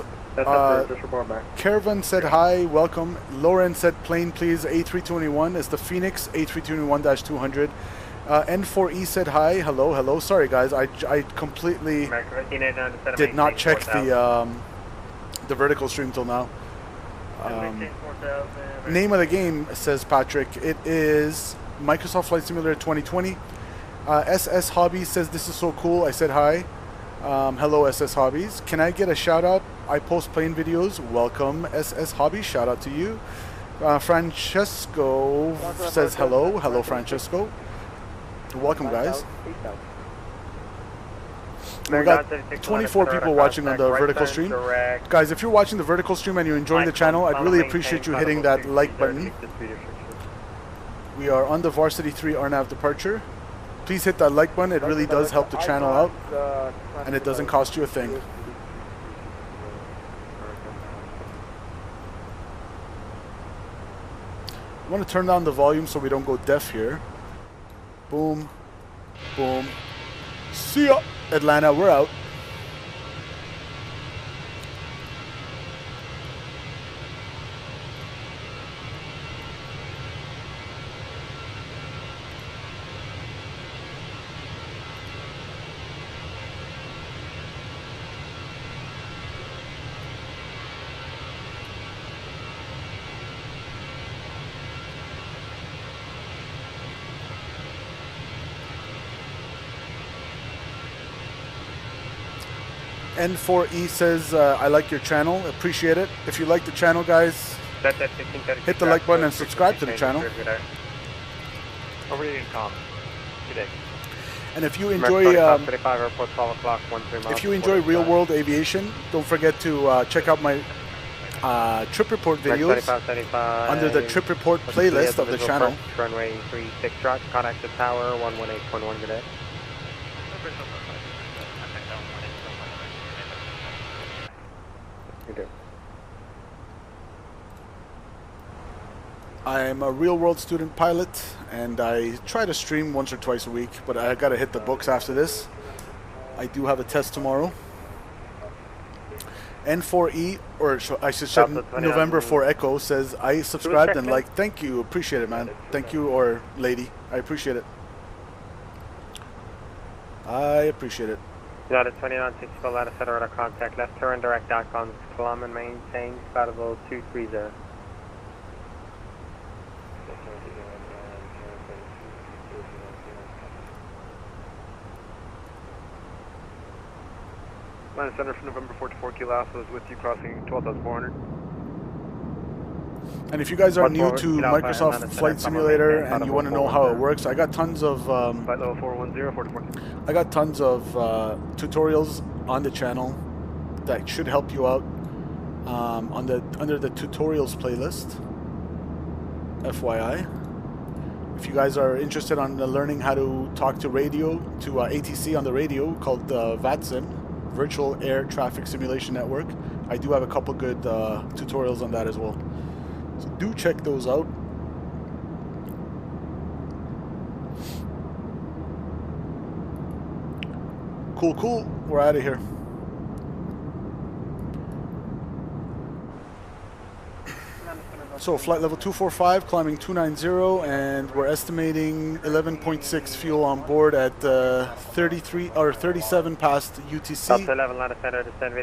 Caravan said hi, welcome. Lauren said plane please. A321 is the Fenix A321-200. N4E said hi, hello, hello. Sorry guys, I completely did not check the vertical stream till now. Name of the game, says Patrick, it is Microsoft Flight Simulator 2020. SS Hobbies says this is so cool. I said hi. Hello SS Hobbies. Can I get a shout out? I post plane videos. Welcome SS Hobbies. Shout out to you. Francesco says hello. Hello Francesco. Welcome guys. We got 24 people watching on the vertical stream. Guys, if you're watching the vertical stream and you're enjoying the channel, I'd really appreciate you hitting that like button. We are on the Varsity 3 RNAV departure. Please hit that like button. It really does help the channel out, and it doesn't cost you a thing. I want to turn down the volume so we don't go deaf here. Boom. Boom. See ya, Atlanta. We're out. N4E says, I like your channel. Appreciate it. If you like the channel, guys, hit the like button and subscribe to the channel. Over to com. Good day. And if you enjoy real world aviation, don't forget to check out my trip report videos under the trip report playlist of the channel. Runway 36 truck, contact the tower 118.1 good day. I'm a real world student pilot, and I try to stream once or twice a week, but I gotta hit the books after this. I do have a test tomorrow. N4E, or I should say November 4 Echo, says, I subscribed and like. Thank you, appreciate it, man. Thank you, or lady, I appreciate it. I appreciate it. United 2964, lattice center contact, left turn, direct DACON, Colum and maintain, compatible 230. Line Center for November 44 Kilo Alpha is with you crossing 12,400. And if you guys are new to Microsoft Flight Simulator and you want to know how it works, I got tons of Flight level 410, 44. I got tons of tutorials on the channel that should help you out under the tutorials playlist. FYI. If you guys are interested on learning how to talk to radio, to ATC on the radio called VATSIM, Virtual Air Traffic Simulation Network, I do have a couple good tutorials on that as well. So do check those out. Cool, cool. We're out of here. So flight level 245, climbing 290, and we're estimating 11.6 fuel on board at 33 or 37 past UTC.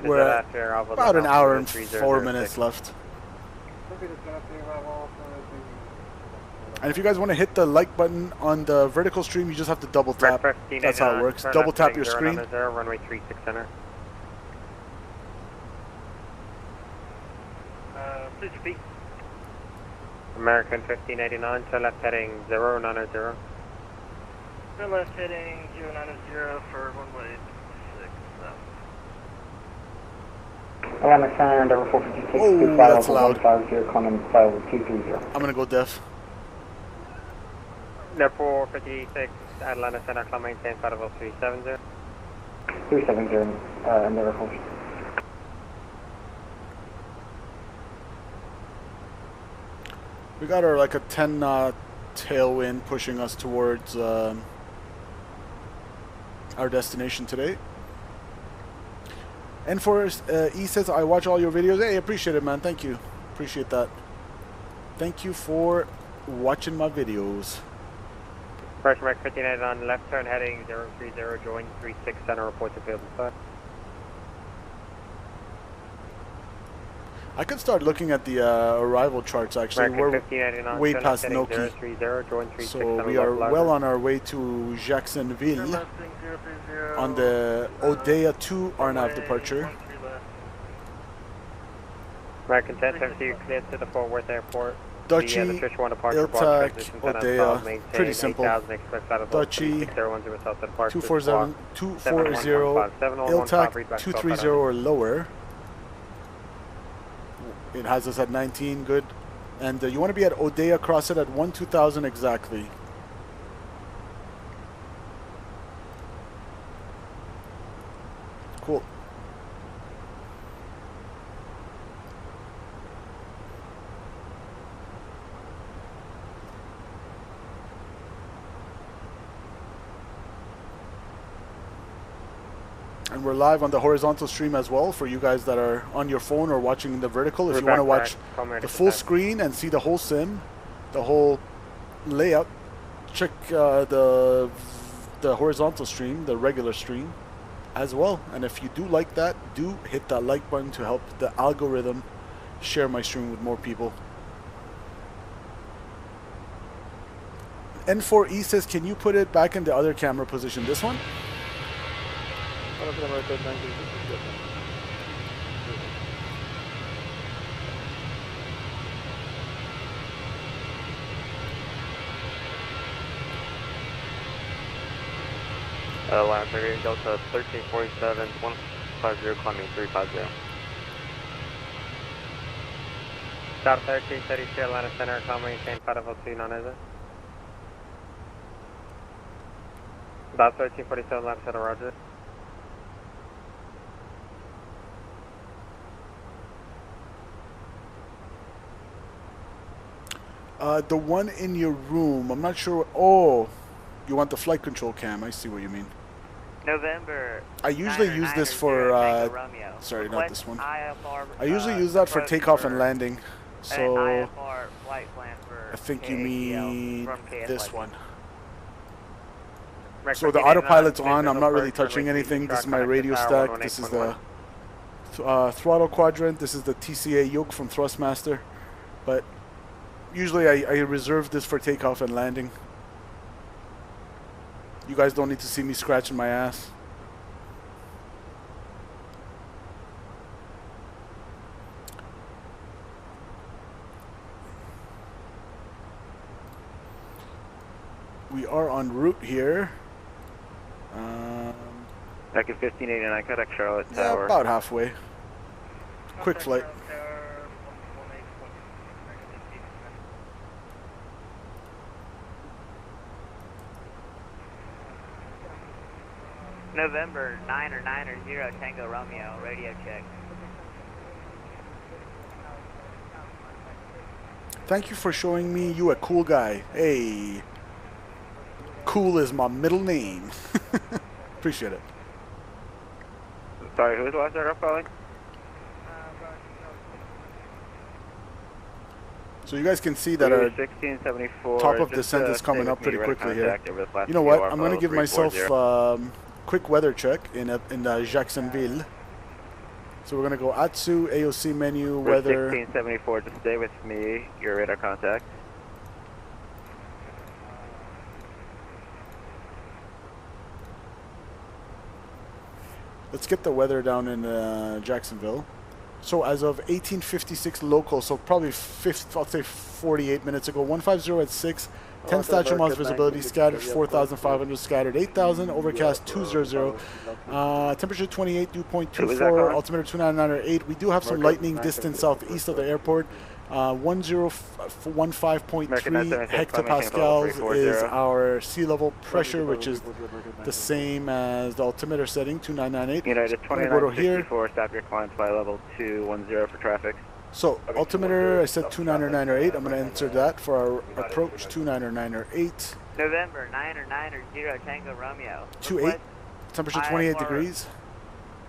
We're at about an hour and 4 minutes left. And if you guys want to hit the like button on the vertical stream, you just have to double tap. That's how it works. Double tap your screen. Runway 36 center. Please repeat. American 1589, so left heading 090. Turn left heading 090 for runway 6 left. Atlantic Center, Endeavour 456, oh, that's loud. 150, Conan, flight level 230. I'm gonna go deaf. Endeavour 456, Atlanta Center, climb maintain, flight level 370. 370, Endeavour 456. We got our like a 10 knot tailwind pushing us towards our destination today. And for E says, I watch all your videos. Hey, appreciate it, man. Thank you. Appreciate that. Thank you for watching my videos. First Mark 59 on left turn heading 030, join 36 center, report to field inside. I could start looking at the arrival charts actually. We're way past Noki. So we are well on our way to Jacksonville on the Odeya 2 RNAV departure. American 1072 cleared to the Fort Worth Airport. Dutchy, ILTAC, Odeya, pretty simple. Dutchy, 240, ILTAC, 230 or lower. It has us at 19, good. And you want to be at Odeya, cross it at 1-2000 exactly. Cool. And we're live on the horizontal stream as well for you guys that are on your phone or watching the vertical. If you want to watch the full screen and see the whole sim, the whole layout, check the horizontal stream, the regular stream as well. And if you do like that, do hit that like button to help the algorithm share my stream with more people. N4E says, can you put it back in the other camera position? This one? Last Brigade, Delta 1347, 150, climbing 350. Star 1332, Atlanta Center, call maintain 502, non-exit. Star 1347, Atlanta Center, roger. The one in your room, I'm not sure. Oh, you want the flight control cam. I see what you mean. November. I usually use this for, sorry, not this one. I usually use that for takeoff and landing. So, I think you mean this one. So the autopilot's on. I'm not really touching anything. This is my radio stack. This is the throttle quadrant. This is the TCA yoke from Thrustmaster. But usually I reserve this for takeoff and landing. You guys don't need to see me scratching my ass. We are en route here. Back at 1589, KJAX Charlotte Yeah, Tower. about halfway. Quick flight. November 990 Tango Romeo, radio check. Thank you for showing me you a cool guy. Hey. Cool is my middle name. Appreciate it. Sorry, who was the last aircraft calling? So you guys can see that our 1674, top of descent is coming up pretty quickly here. You know what? I'm going to give myself quick weather check in Jacksonville. So we're going to go ATSU, AOC menu, weather. 1674, just stay with me. Your radar contact. Let's get the weather down in Jacksonville. So as of 1856 local, so probably I'll say 48 minutes ago, 150 at 6, 10 statute miles visibility, scattered 4,500, scattered 8,000, overcast 200, temperature 28, dew point 24, altimeter 299.8. We do have some lightning distance southeast of the airport. 1015.3 hectopascals is our sea level pressure, which is the same as the altimeter setting, 2998. United 2964, stop your climb, fly level 210 for traffic. So, altimeter, I said 299.8. I'm going to enter that for our approach, 299.8. November 990 Tango Romeo. 28, temperature 28 degrees.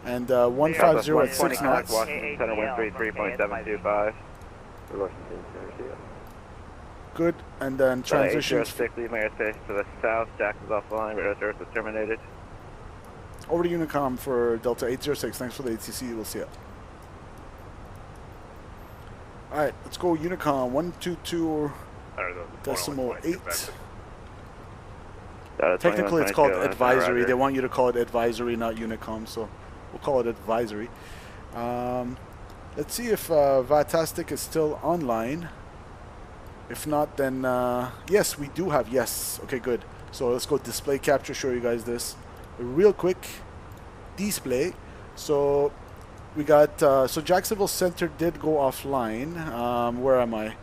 And 150 at 6 knots. Washington Center, wind 3.725. Good, and then transition. 806, leave my airspace to the south. Jacksonville offline. Radar service is terminated. Over to Unicom for Delta 806. Thanks for the ATC. We'll see you. All right, let's go Unicom 122.8. Technically, it's called advisory. They want you to call it advisory, not Unicom, so we'll call it advisory. Let's see if Vatastic is still online. If not, then yes, we do have yes. Okay, good. So let's go display capture. Show you guys this real quick. Display. So we got so Jacksonville Center did go offline. Where am I?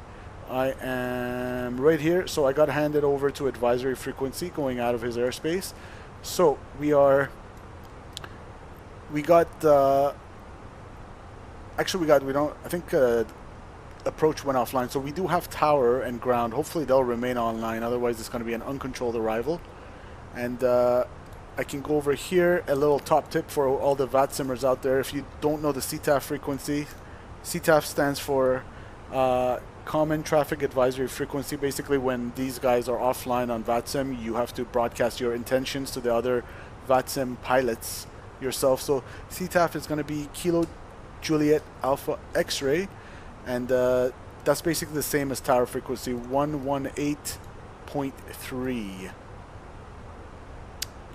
I am right here. So I got handed over to advisory frequency going out of his airspace. So we got actually I think approach went offline. So we do have tower and ground. Hopefully they'll remain online. Otherwise it's going to be an uncontrolled arrival. And I can go over here, a little top tip for all the VATSIMers out there. If you don't know the CTAF frequency, CTAF stands for Common Traffic Advisory Frequency. Basically, when these guys are offline on VATSIM, you have to broadcast your intentions to the other VATSIM pilots yourself. So CTAF is going to be Kilo Juliet Alpha X-ray, and that's basically the same as tower frequency, 118.3.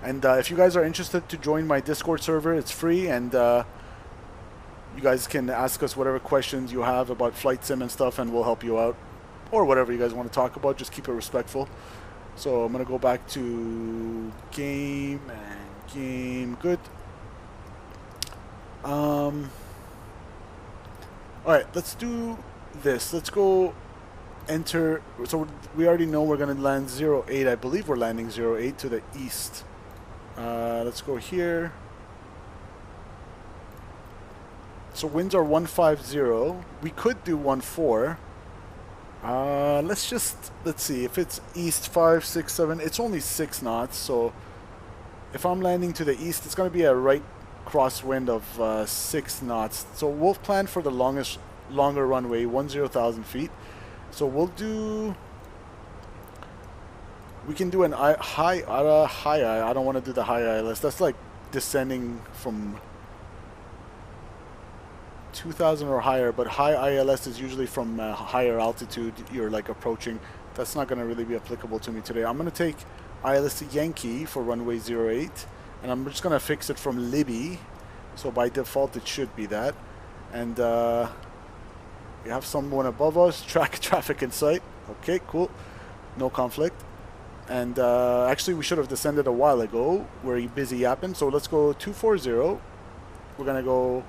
And if you guys are interested to join my Discord server, it's free, and you guys can ask us whatever questions you have about flight sim and stuff, and we'll help you out. Or whatever you guys want to talk about, just keep it respectful. So I'm going to go back to game and game. Good. Alright, let's do this. Let's go enter. So we already know we're going to land 08. I believe we're landing 08 to the east. Let's go here. So winds are 150. We could do 14. Let's see if it's east 5, 6, 7. It's only 6 knots. So if I'm landing to the east, it's going to be a right crosswind of 6 knots. So we'll plan for the longer runway, 10,000 feet. So we'll do. We can do an high. I don't want to do the high ILS. That's like descending from 2,000 or higher, but high ILS is usually from higher altitude you're like approaching. That's not going to really be applicable to me today. I'm going to take ILS to Yankee for runway 08, and I'm just going to fix it from Libby, so by default it should be that. And we have someone above us, traffic in sight. Okay, cool, no conflict. And actually we should have descended a while ago. We're busy yapping, so let's go 240. We're going to go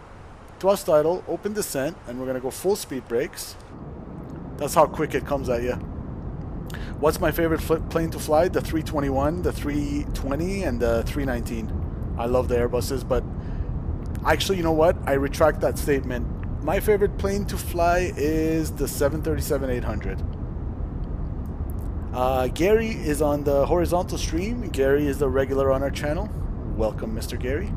thrust idle, open descent, and we're going to go full speed brakes. That's how quick it comes at you. What's my favorite plane to fly? The 321, the 320, and the 319. I love the Airbuses, but actually, you know what? I retract that statement. My favorite plane to fly is the 737-800. Gary is on the horizontal stream. Gary is the regular on our channel. Welcome, Mr. Gary.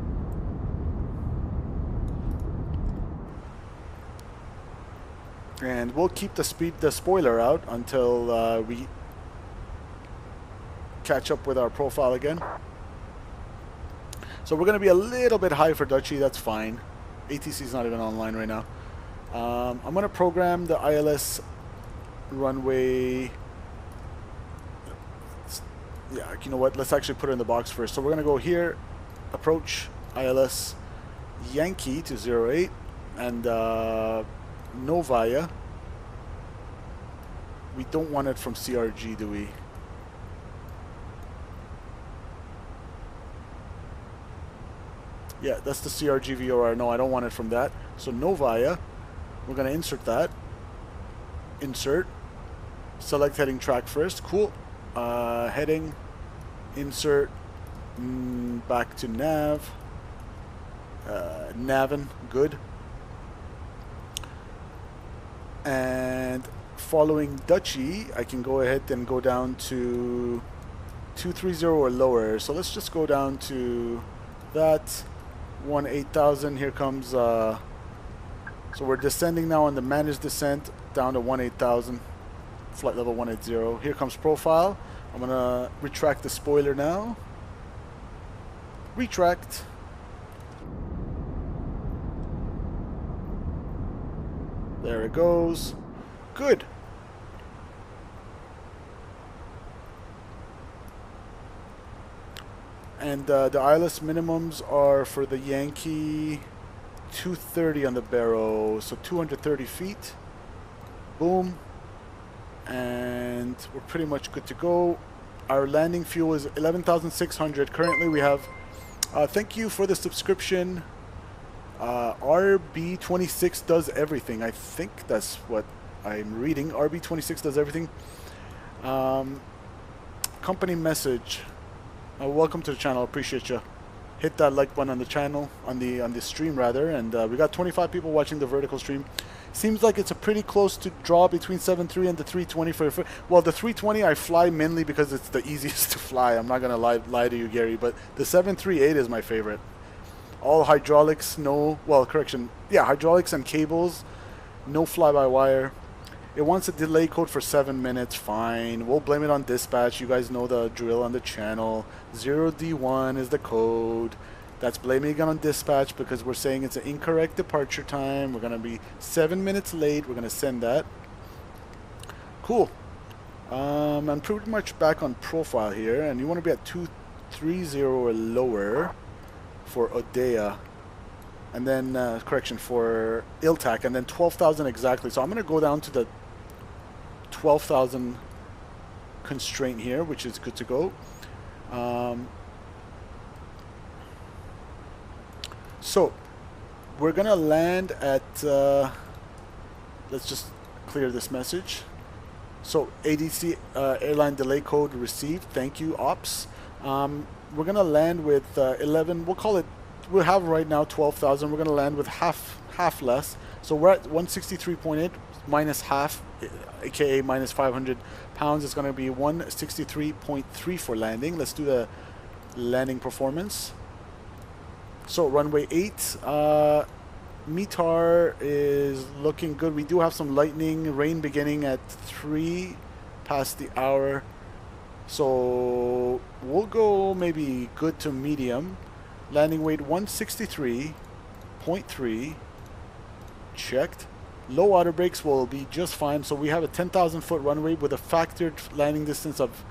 And we'll keep the spoiler out until we catch up with our profile again. So we're going to be a little bit high for Dutchy. That's fine. ATC is not even online right now. I'm going to program the ILS runway. Yeah, you know what? Let's actually put it in the box first. So we're going to go here, approach ILS Yankee to 08, and Novaya. We don't want it from CRG, do we? Yeah, that's the CRG VOR. No, I don't want it from that. So Novaya, we're going to insert that. Insert. Select heading track first. Cool. Heading. Insert. Back to nav. Navin. Good. And following Dutchy, I can go ahead and go down to 230 or lower. So let's just go down to that 18,000. Here comes so we're descending now on the managed descent down to 18,000, flight level 180. Here comes profile. I'm gonna retract the spoiler now. Retract. There it goes. Good. And the ILS minimums are for the Yankee 230 on the barrow, so 230 feet. Boom. And we're pretty much good to go. Our landing fuel is 11,600. Currently we have, thank you for the subscription. RB26 does everything. I think that's what I'm reading. RB26 does everything. Company message. Welcome to the channel. Appreciate you. Hit that like button on the channel, on the stream rather. And we got 25 people watching the vertical stream. Seems like it's a pretty close to draw between 7.3 and the 320 for. Well, the 320 I fly mainly because it's the easiest to fly. I'm not gonna lie to you, Gary. But the 738 is my favorite. All hydraulics, no, well, correction, yeah, hydraulics and cables, no fly-by-wire. It wants a delay code for 7 minutes, fine. We'll blame it on dispatch. You guys know the drill on the channel. 0D1 is the code. That's blaming it on dispatch because we're saying it's an incorrect departure time. We're going to be 7 minutes late. We're going to send that. Cool. I'm pretty much back on profile here, and you want to be at 30 or lower for Odea. And then, correction, for ILTAC, and then 12,000 exactly. So I'm going to go down to the 12,000 constraint here, which is good to go. So we're going to land at, let's just clear this message. So ADC airline delay code received. Thank you, Ops. We're going to land with 11, we'll call it, we'll have right now 12,000. We're going to land with half less. So we're at 163.8 minus half, aka minus 500 pounds. It's going to be 163.3 for landing. Let's do the landing performance. So runway 8, METAR is looking good. We do have some lightning, rain beginning at 3 past the hour. So we'll go maybe good to medium. Landing weight 163.3. Checked. Low outer brakes will be just fine. So we have a 10,000 foot runway with a factored landing distance of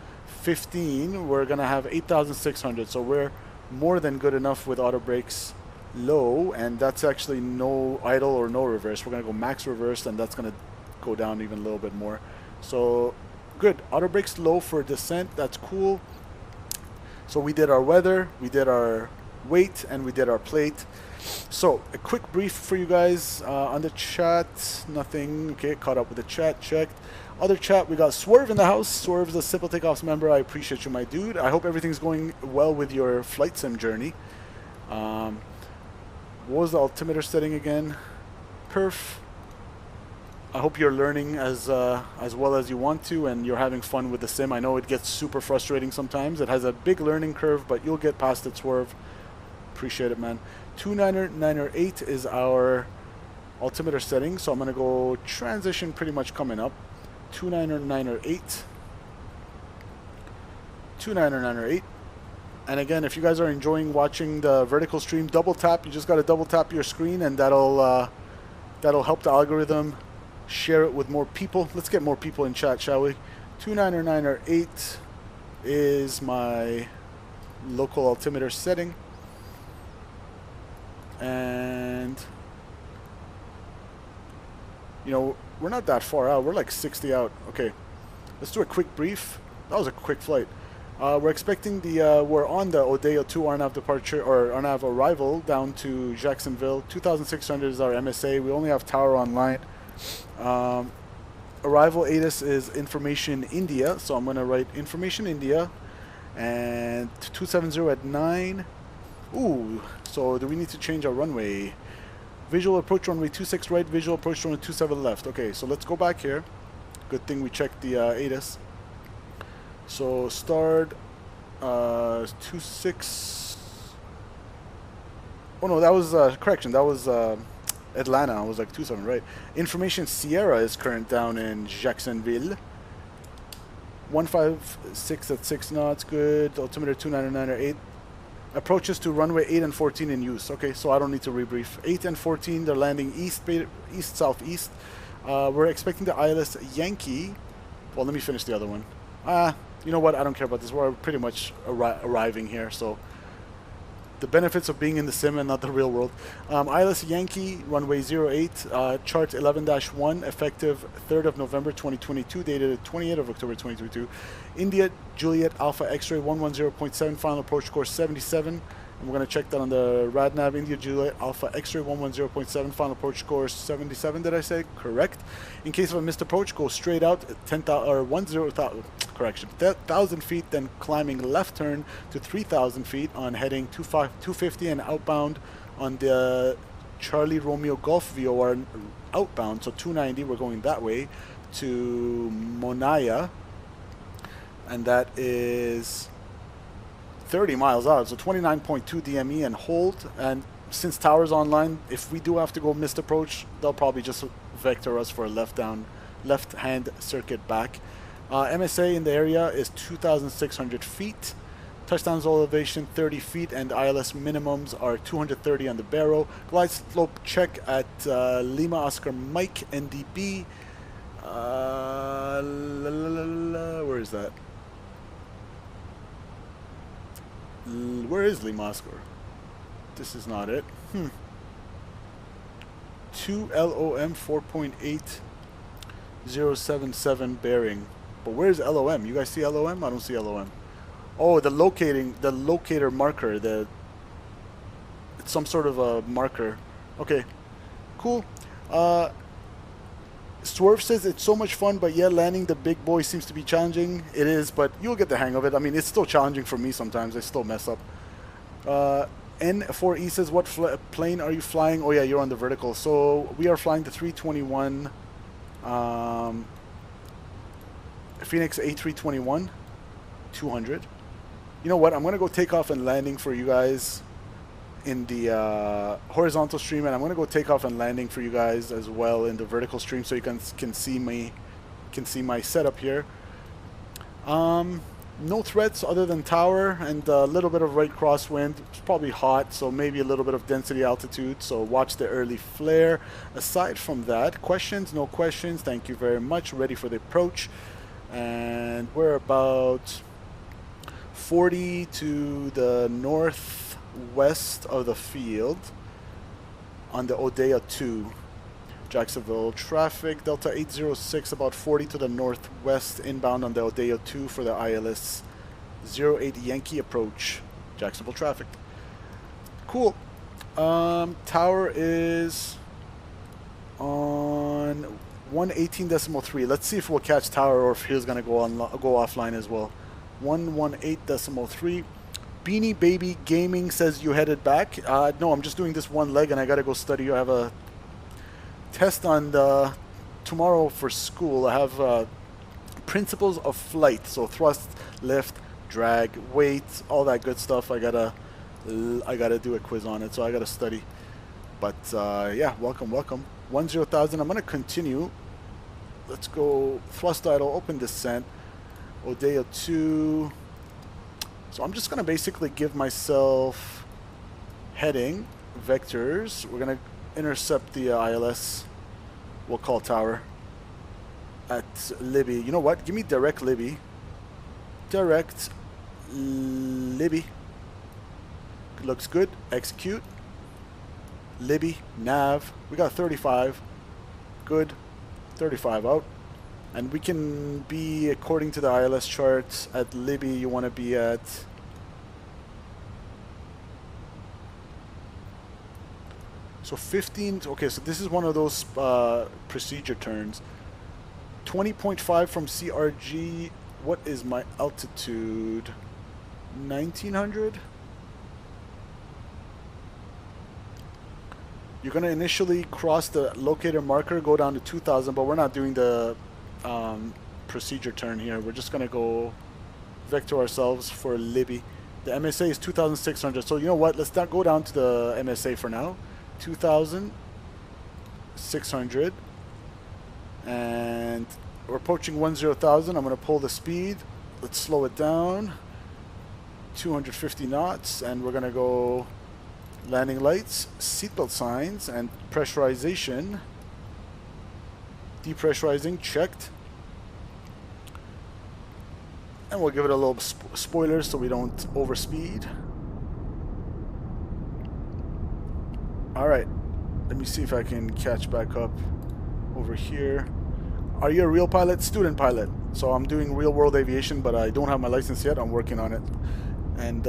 15. We're going to have 8,600. So we're more than good enough with auto brakes low. And that's actually no idle or no reverse. We're going to go max reverse, and that's going to go down even a little bit more. So good. Auto brakes low for descent. That's cool. So we did our weather. We did our weight, and we did our plate. So a quick brief for you guys on the chat. Nothing. Okay, caught up with the chat. Checked. Other chat, we got Swerve in the house. Swerve's a Simple Takeoffs member. I appreciate you, my dude. I hope everything's going well with your flight sim journey. What was the altimeter setting again? Perf. I hope you're learning as well as you want to, and you're having fun with the sim. I know it gets super frustrating sometimes. It has a big learning curve, but you'll get past it, Swerve. Appreciate it, man. 29908 is our altimeter setting, so I'm going to go transition pretty much coming up. 29908. 29908. And again, if you guys are enjoying watching the vertical stream, double tap. You just got to double tap your screen, and that'll help the algorithm share it with more people. Let's get more people in chat, shall we? 29908 is my local altimeter setting. And you know, we're not that far out. We're like 60 out. Okay, let's do a quick brief. That was a quick flight. We're expecting we're on the Odeo 2 RNAV departure, or RNAV arrival down to Jacksonville. 2,600 is our MSA. We only have tower online. Arrival ATIS is information India, so I'm going to write information India, and 270 at 9. Ooh, so do we need to change our runway? Visual approach runway 26 right, visual approach runway 27 left. Okay, so let's go back here. Good thing we checked the ATIS. So start 26. Oh no, that was correction. That was Atlanta. I was like 27 right. Information Sierra is current down in Jacksonville. 156 at 6 knots. Good. Altimeter 29908. Approaches to runway 8 and 14 in use. Okay, so I don't need to rebrief. 8 and 14, they're landing east-southeast. We're expecting the ILS Yankee. Well, let me finish the other one. You know what? I don't care about this. We're pretty much arriving here, so the benefits of being in the sim and not the real world. ILS Yankee, runway 08, chart 11-1, effective 3rd of November 2022, dated 28th of October 2022. India Juliet Alpha X-ray 110.7, final approach course 77. And we're going to check that on the RadNav. India Juliet Alpha X-ray 110.7, final approach course 77. Did I say correct? In case of a missed approach, go straight out 10,000 or 1,000 feet, then climbing left turn to 3,000 feet on heading 250 and outbound on the Charlie Romeo Golf VOR outbound. So 290, we're going that way to Monaya, and that is 30 miles out, so 29.2 DME and hold. And since tower's online, if we do have to go missed approach, they'll probably just vector us for a left-hand circuit back. MSA in the area is 2,600 feet. Touchdown elevation 30 feet, and ILS minimums are 230 on the barrow. Glide slope check at Lima Oscar Mike NDB. Where is that? Where is Lima Oscar? This is not it. 2 LOM 4.8077 bearing. But where's LOM? You guys see LOM? I don't see LOM. Oh, the locator marker. It's some sort of a marker. Okay, cool. Swerve says it's so much fun, but yeah, landing the big boy seems to be challenging. It is, but you'll get the hang of it. I mean, it's still challenging for me sometimes. I still mess up. N4E says, what plane are you flying? Oh yeah, you're on the vertical. So we are flying the 321 Fenix A321 200. You know what? I'm going to go take off and landing for you guys in the horizontal stream, and I'm going to go take off and landing for you guys as well in the vertical stream, so you can see me, my setup here. No threats other than tower and a little bit of right crosswind. It's probably hot, so maybe a little bit of density altitude, so watch the early flare. Aside from that, questions? No questions. Thank you very much. Ready for the approach, and we're about 40 to the northwest of the field on the Odeya 2. Jacksonville traffic, Delta 806, about 40 to the northwest, inbound on the Odeya 2 for the ILS 08 Yankee approach. Jacksonville traffic. Cool. Tower is on 118.3. Let's see if we'll catch tower or if he's going to go offline as well. 118.3. Beanie Baby Gaming says you headed back. No, I'm just doing this one leg and I got to go study. I have a test on tomorrow for school. I have principles of flight, so thrust, lift, drag, weight, all that good stuff. I gotta do a quiz on it, so I gotta study. But yeah, welcome. 10,000. I'm gonna continue. Let's go thrust idle, open descent, Odeya 2. So I'm just gonna basically give myself heading vectors. We're gonna intercept the ILS. We'll call tower at Libby. You know what? Give me direct Libby. Direct Libby. Looks good. Execute. Libby. Nav. We got 35. Good. 35 out. And we can be, according to the ILS charts, at Libby, you want to be at... So 15, okay, so this is one of those procedure turns. 20.5 from CRG. What is my altitude? 1900? You're going to initially cross the locator marker, go down to 2000, but we're not doing the procedure turn here. We're just going to go vector ourselves for Libby. The MSA is 2600, so you know what? Let's not go down to the MSA for now. 2,600, and we're approaching 10,000. I'm going to pull the speed. Let's slow it down. 250 knots, and we're going to go landing lights, seatbelt signs, and pressurization. Depressurizing, checked. And we'll give it a little spoiler so we don't overspeed. Alright, let me see if I can catch back up over here. Are you a real pilot? Student pilot. So I'm doing real world aviation, but I don't have my license yet. I'm working on it. And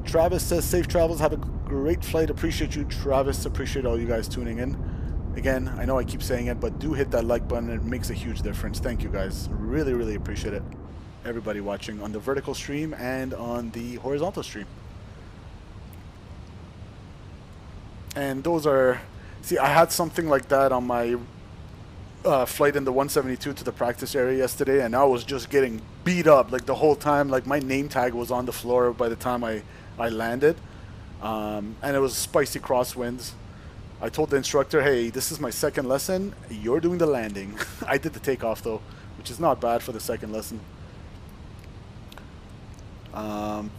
Travis says, safe travels. Have a great flight. Appreciate you, Travis. Appreciate all you guys tuning in. Again, I know I keep saying it, but do hit that like button. It makes a huge difference. Thank you guys. Really, really appreciate it. Everybody watching on the vertical stream and on the horizontal stream. And those are, see, I had something like that on my flight in the 172 to the practice area yesterday, and I was just getting beat up like the whole time. Like my name tag was on the floor by the time I landed, and it was spicy crosswinds. I told the instructor, hey, this is my second lesson. You're doing the landing. I did the takeoff though, which is not bad for the second lesson. And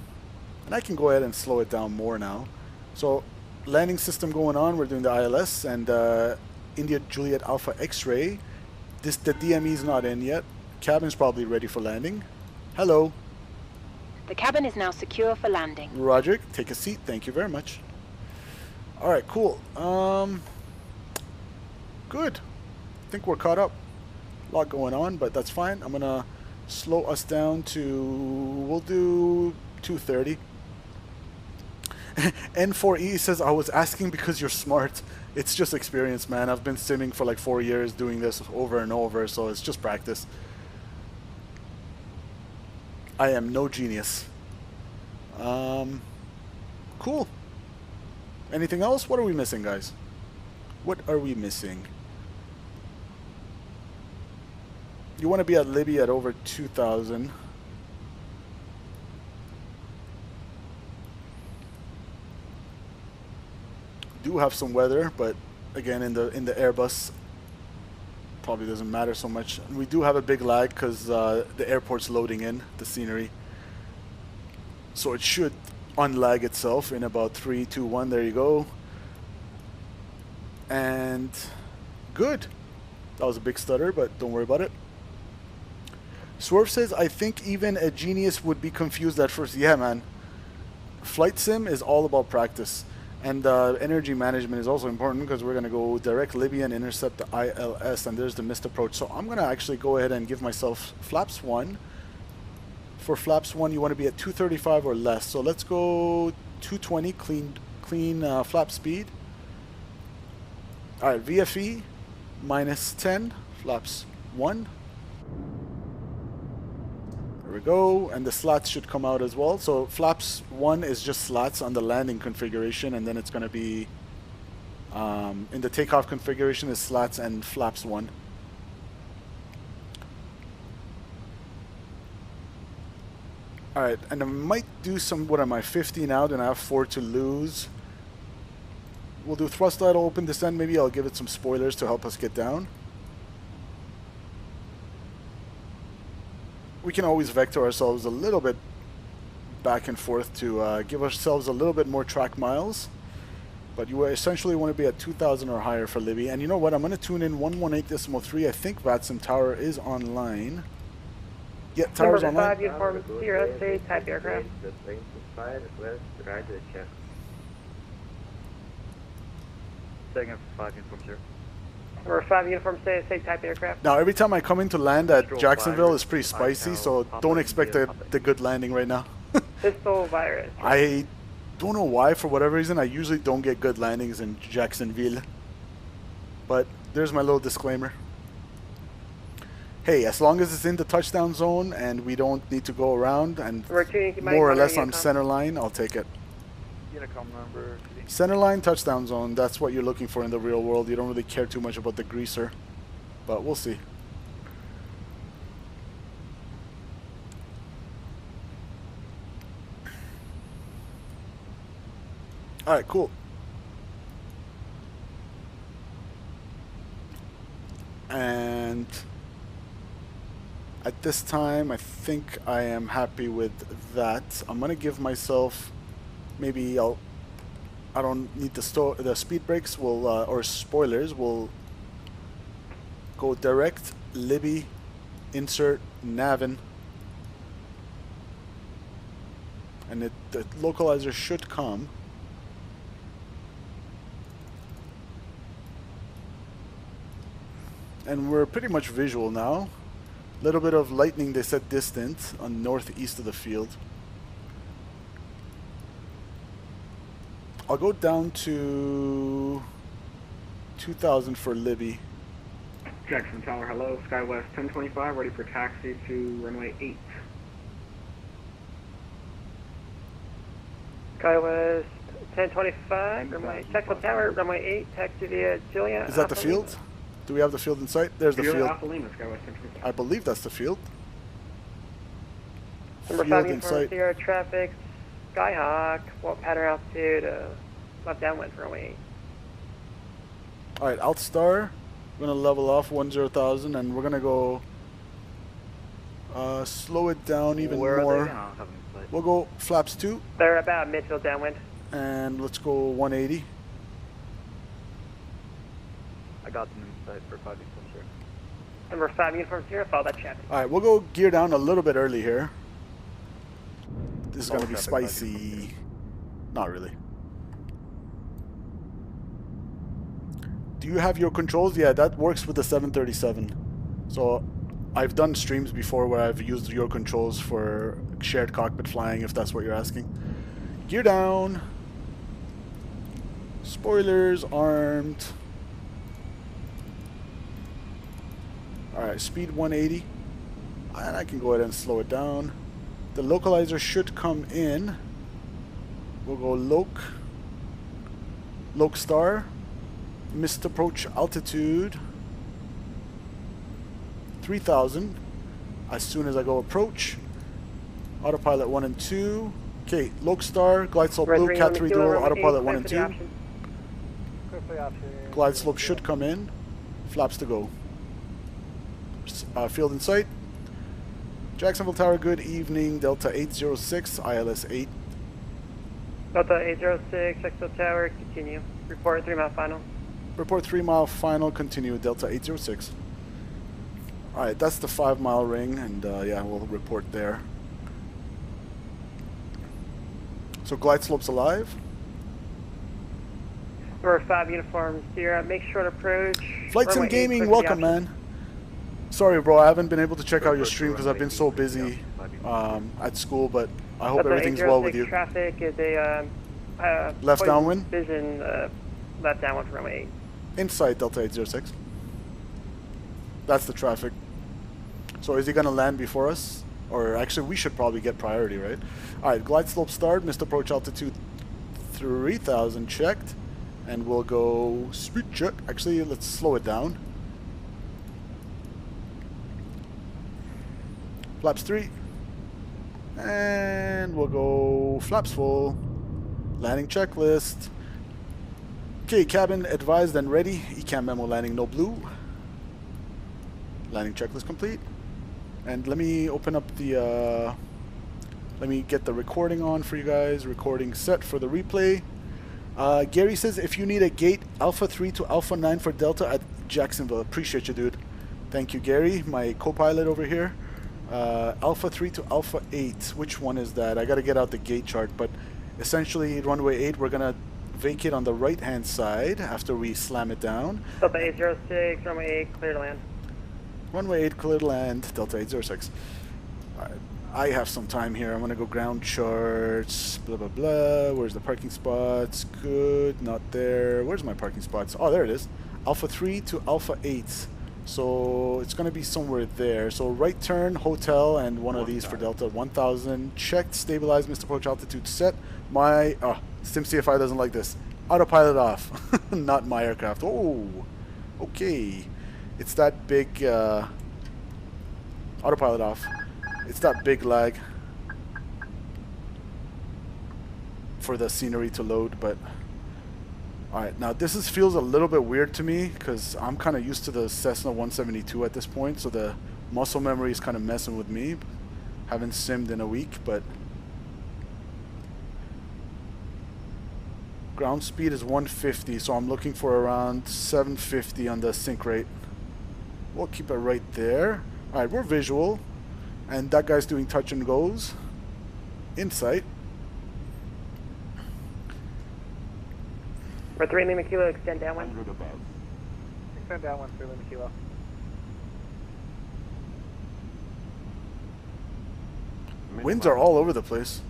I can go ahead and slow it down more now. So landing system going on. We're doing the ILS and India Juliet Alpha X-ray. The DME is not in yet. Cabin's probably ready for landing. Hello. The cabin is now secure for landing. Roger, take a seat. Thank you very much. All right, cool. Good. I think we're caught up. A lot going on, but that's fine. I'm gonna slow us down to, we'll do 230. N4E says, I was asking because you're smart. It's just experience, man. I've been simming for like 4 years doing this over and over, so it's just practice. I am no genius. Cool. Anything else? What are we missing, guys? What are we missing? You want to be at Libby at over 2,000. Do have some weather, but again, in the Airbus, probably doesn't matter so much. And we do have a big lag because the airport's loading in the scenery, so it should unlag itself in about 3, 2, 1. There you go. And good. That was a big stutter, but don't worry about it. Swerve says, I think even a genius would be confused at first. Yeah, man. Flight sim is all about practice. And energy management is also important because we're going to go direct Libya and intercept the ILS, and there's the missed approach. So I'm going to actually go ahead and give myself flaps 1. For flaps 1, you want to be at 235 or less. So let's go 220, clean flap speed. All right, VFE minus 10, flaps 1. There we go, and the slats should come out as well. So flaps 1 is just slats on the landing configuration, and then it's going to be in the takeoff configuration is slats and flaps 1. All right, and I might do some. What am I, 50 now? Then I have 4 to lose. We'll do thrust idle, open descent. Maybe I'll give it some spoilers to help us get down. We can always vector ourselves a little bit back and forth to give ourselves a little bit more track miles. But you essentially want to be at 2,000 or higher for Libby. And you know what? I'm going to tune in 118.3. I think VATSIM tower is online. Yeah, tower's online. Number 5, uniform Sierra State type aircraft. Second 5 uniform 0. Number 5, uniform State type aircraft. Now, every time I come in to land at Jacksonville, it's pretty spicy, so don't expect the good landing right now. Pistol virus. I don't know why, for whatever reason, I usually don't get good landings in Jacksonville. But there's my little disclaimer. Hey, as long as it's in the touchdown zone and we don't need to go around and more or less on center line, I'll take it. Center line, touchdown zone, that's what you're looking for in the real world. You don't really care too much about the greaser, but we'll see. All right, cool. And at this time, I think I am happy with that. I'm gonna give myself, maybe I don't need the speed brakes. Will or spoilers. Will go direct Libby, insert Navin, and the localizer should come. And we're pretty much visual now. Little bit of lightning, they said distant on northeast of the field. I'll go down to 2,000 for Libby. Jackson Tower, hello. SkyWest 1025, ready for taxi to runway 8. SkyWest 1025, runway Jacksonville Tower, runway 8, taxi via Julia. Is that the field? Do we have the field in sight? There's the field. Alpha Lima, SkyWest 1025. I believe that's the field. Number 5 uniform Sierra traffic, Skyhawk, walk pattern altitude, left downwind for runway 8. Alright, Altstar. We're going to level off 10,000 and we're going to go slow it down even more. We'll go flaps 2. They're about midfield downwind. And let's go 180. I got them in sight for 5 uniform 0. Number 5 uniform 0, follow that traffic. Alright, we'll go gear down a little bit early here. This is going to be spicy. Not really. Do you have your controls? Yeah, that works with the 737. So I've done streams before where I've used your controls for shared cockpit flying, if that's what you're asking. Gear down. Spoilers armed. Alright, speed 180. And I can go ahead and slow it down. The localizer should come in. We'll go Loc star. Missed approach altitude 3000. As soon as I go approach, autopilot 1 and 2. Okay, Loc star, glide slope blue, Cat 3 dual, autopilot 1 and 2. Glide slope should come in. Flaps to go. Field in sight. Jacksonville Tower, good evening. Delta 806, ILS 8. Delta 806, Jacksonville Tower, continue. Report 3 mile final. Report 3 mile final, continue, Delta 806. Alright, that's the 5 mile ring, and yeah, we'll report there. So glide slope's alive. Number 5 uniform, Sierra, make short approach. Flight Sim Gaming, welcome, man. Sorry, bro, I haven't been able to check out your stream because I've been so busy at school, but I hope everything's well with you. Traffic is a left downwind? Vision, left downwind for runway 8. Inside Delta 806. That's the traffic. So is he going to land before us? Or actually, we should probably get priority, right? Alright, glide slope start, missed approach altitude 3000 checked. And we'll go speed check. Actually, let's slow it down. Flaps 3. And we'll go flaps full. Landing checklist. Okay, cabin advised and ready. ECAM memo landing no blue. Landing checklist complete. And let me open up the let me get the recording on for you guys. Recording set for the replay. Gary says if you need a gate Alpha 3 to Alpha 9 for Delta at Jacksonville. Appreciate you, dude. Thank you, Gary, my co-pilot over here. Alpha 3 to Alpha 8. Which one is that? I gotta get out the gate chart, but essentially runway 8 we're gonna vacate on the right hand side after we slam it down. Delta 806, runway 8, clear to land. Runway 8, clear to land, Delta 806. I have some time here. I'm gonna go ground charts, blah blah blah. Where's the parking spots? Good, not there. Where's my parking spots? Oh, there it is. Alpha 3 to Alpha 8. So it's gonna be somewhere there. So right turn, hotel, and one of these for Delta 1000. Checked, stabilized, missed approach altitude set. My SimCFI doesn't like this. Autopilot off. Not my aircraft. Oh, okay. It's that big autopilot off. It's that big lag for the scenery to load, but alright, now this feels a little bit weird to me because I'm kind of used to the Cessna 172 at this point, so the muscle memory is kind of messing with me. Haven't simmed in a week, but ground speed is 150, so I'm looking for around 750 on the sync rate. We'll keep it right there. Alright, we're visual. And that guy's doing touch and goes. Insight. For 3 Lima Kilo, extend downwind. Extend downwind, 3 Lima Kilo. Winds are all over the place.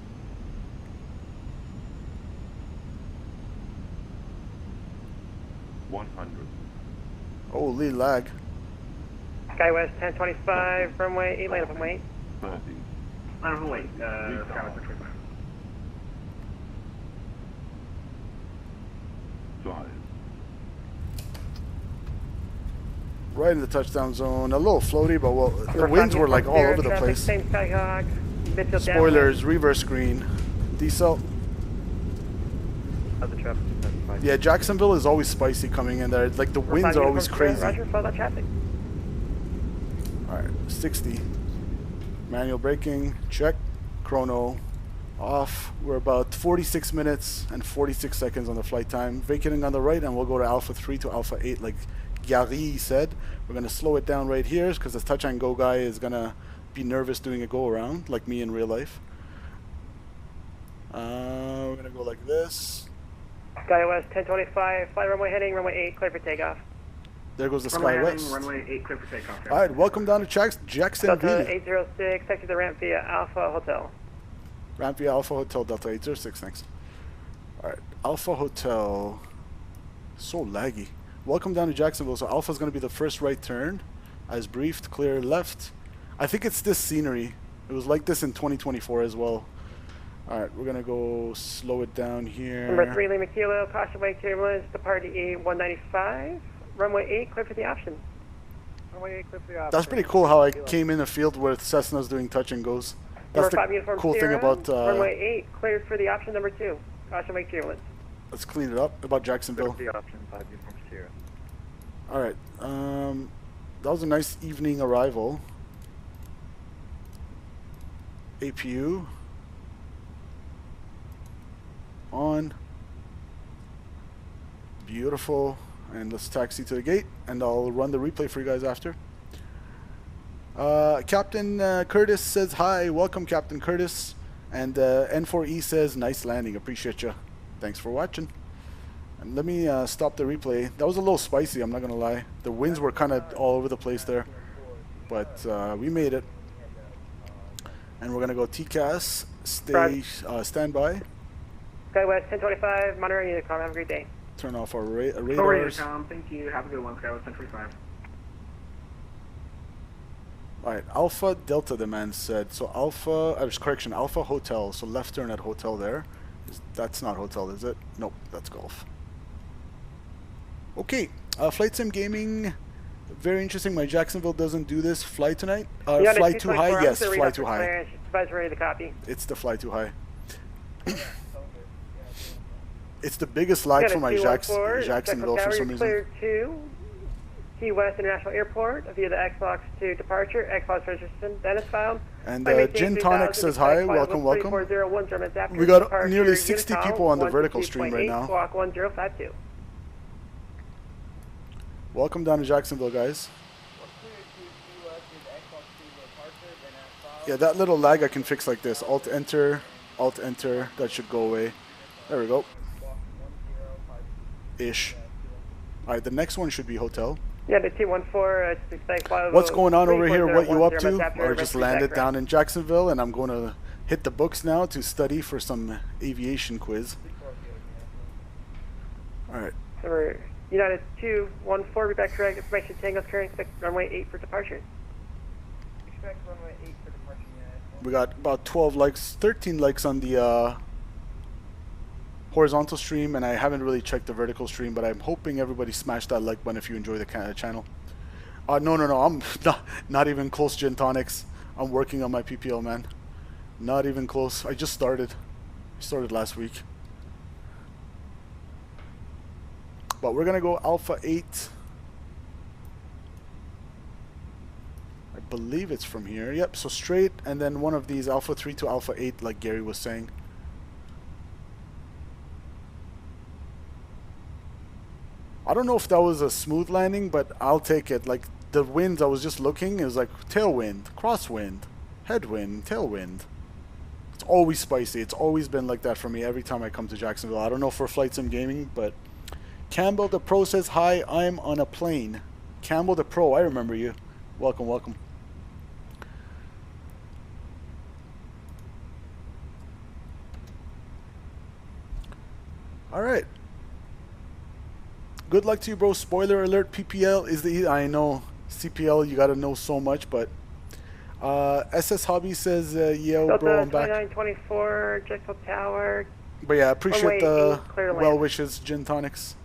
Holy lag. SkyWest 1025, runway 8, line up and wait. Line up and wait, SkyWest 1025. Right in the touchdown zone. A little floaty, but well, the winds were like all over the place. Same Skyhawk, midfield Spoilers, reverse screen. Decel. Yeah, Jacksonville is always spicy coming in there. Like the winds are always crazy. Roger, follow that traffic. Alright, 60. Manual braking, check. Chrono, off. We're about 46 minutes and 46 seconds on the flight time. Vacating on the right, and we'll go to Alpha 3 to Alpha 8 like Gary said. We're going to slow it down right here because this touch and go guy is going to be nervous doing a go around like me in real life. We're gonna go like this. SkyWest 1025, fly runway heading, runway 8, clear for takeoff. There goes the Runway heading, SkyWest. runway 8, clear for takeoff. All right, welcome down to Jacksonville. Delta 806, taxi to the ramp via Alpha Hotel. Ramp via Alpha Hotel, Delta 806, thanks. All right, Alpha Hotel. So laggy. Welcome down to Jacksonville. So Alpha's going to be the first right turn. As briefed, clear left. I think it's this scenery. It was like this in 2024 as well. All right, we're going to go slow it down here. Number 3, Lima Kilo, caution wake turbulence, departing E195. Runway 8, clear for the option. Runway 8, clear for the option. That's pretty cool how I came in a field where Cessna's doing touch and goes. That's Number 5, the Uniform cool thing Sierra, about... runway 8, cleared for the option number 2. Caution wake turbulence. Let's clean it up about Jacksonville. The option 5 Uniform Sierra. All right. That was a nice evening arrival. APU. On. Beautiful. And let's taxi to the gate, and I'll run the replay for you guys after. Captain Curtis says hi. Welcome, Captain Curtis. And N4E says nice landing. Appreciate you. Thanks for watching. And let me stop the replay. That was a little spicy, I'm not going to lie. The winds were kind of all over the place there. But we made it. And we're going to go TCAS. Stay standby. SkyWest 1025, monitoring you, Have a great day. Turn off our Sorry, radars. Tom. Thank you. Have a good one, SkyWest 1025. Alright, Alpha Delta, the man said. So Alpha, correction, Alpha Hotel. So left turn at hotel there. That's not hotel, is it? Nope, that's golf. Okay, Flight Sim Gaming. Very interesting. My Jacksonville doesn't do this. Fly tonight? Fly too high? Yes, fly too high. Ready to copy. It's the fly too high. It's the biggest lag for my Jacksonville for some reason. Clear to Key West International Airport via the Xbox 2 departure. Xbox registration Dennis found. And Gin Tonic says hi. Welcome, welcome. We got nearly 60 people on the vertical stream right now. Squawk 1052. Welcome down to Jacksonville, guys. Yeah, that little lag I can fix like this. Alt-Enter, Alt-Enter. That should go away. There we go. Ish. Alright, the next one should be hotel. Yeah, the 214. What's going on over here? What you up to? Or just landed down in Jacksonville, and I'm going to hit the books now to study for some aviation quiz. Alright. United 214, reback correct. Information Tango's current, expect runway 8 for departure. Expect runway 8 for departure, United. We got about 12 likes, 13 likes on the horizontal stream, and I haven't really checked the vertical stream, but I'm hoping everybody smash that like button if you enjoy the channel. No, I'm not even close, Gin Tonics. I'm working on my PPL, man. Not even close. I just started. I started last week. But we're gonna go Alpha 8. I believe it's from here. Yep, so straight, and then one of these Alpha 3 to Alpha 8, like Gary was saying. I don't know if that was a smooth landing, but I'll take it. Like the winds, I was just looking, it was like tailwind, crosswind, headwind, tailwind. It's always spicy. It's always been like that for me every time I come to Jacksonville. I don't know for Flight Sim Gaming, but Campbell the Pro says hi. I'm on a plane. Campbell the Pro, I remember you. Welcome, welcome. All right. Good luck to you, bro. Spoiler alert, PPL is the... I know, CPL, you got to know so much, but... SS Hobby says, yo, bro, I'm back. 2924, Jacksonville Tower. But yeah, appreciate the well wishes, Gin Tonics.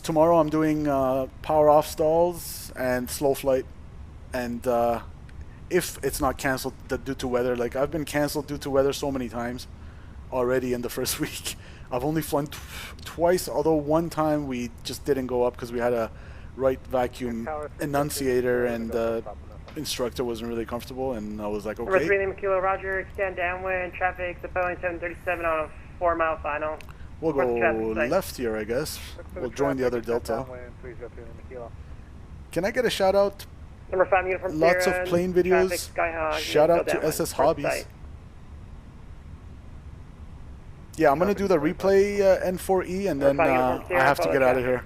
Tomorrow I'm doing power off stalls and slow flight. And if it's not canceled due to weather, like I've been canceled due to weather so many times already in the first week. I've only flown twice, although one time we just didn't go up because we had a right vacuum enunciator and the instructor wasn't really comfortable, and I was like, okay. Number 3, Lima Kilo, Roger, extend downwind, traffic, the Boeing 737 on a 4-mile final. We'll go left here, I guess. We'll join the other Delta. Can I get a shout out? Number 5, Uniform Lots of plane videos. Shout out to SS Hobbies. Yeah, I'm gonna do the replay N4E, and then I have to get out of here.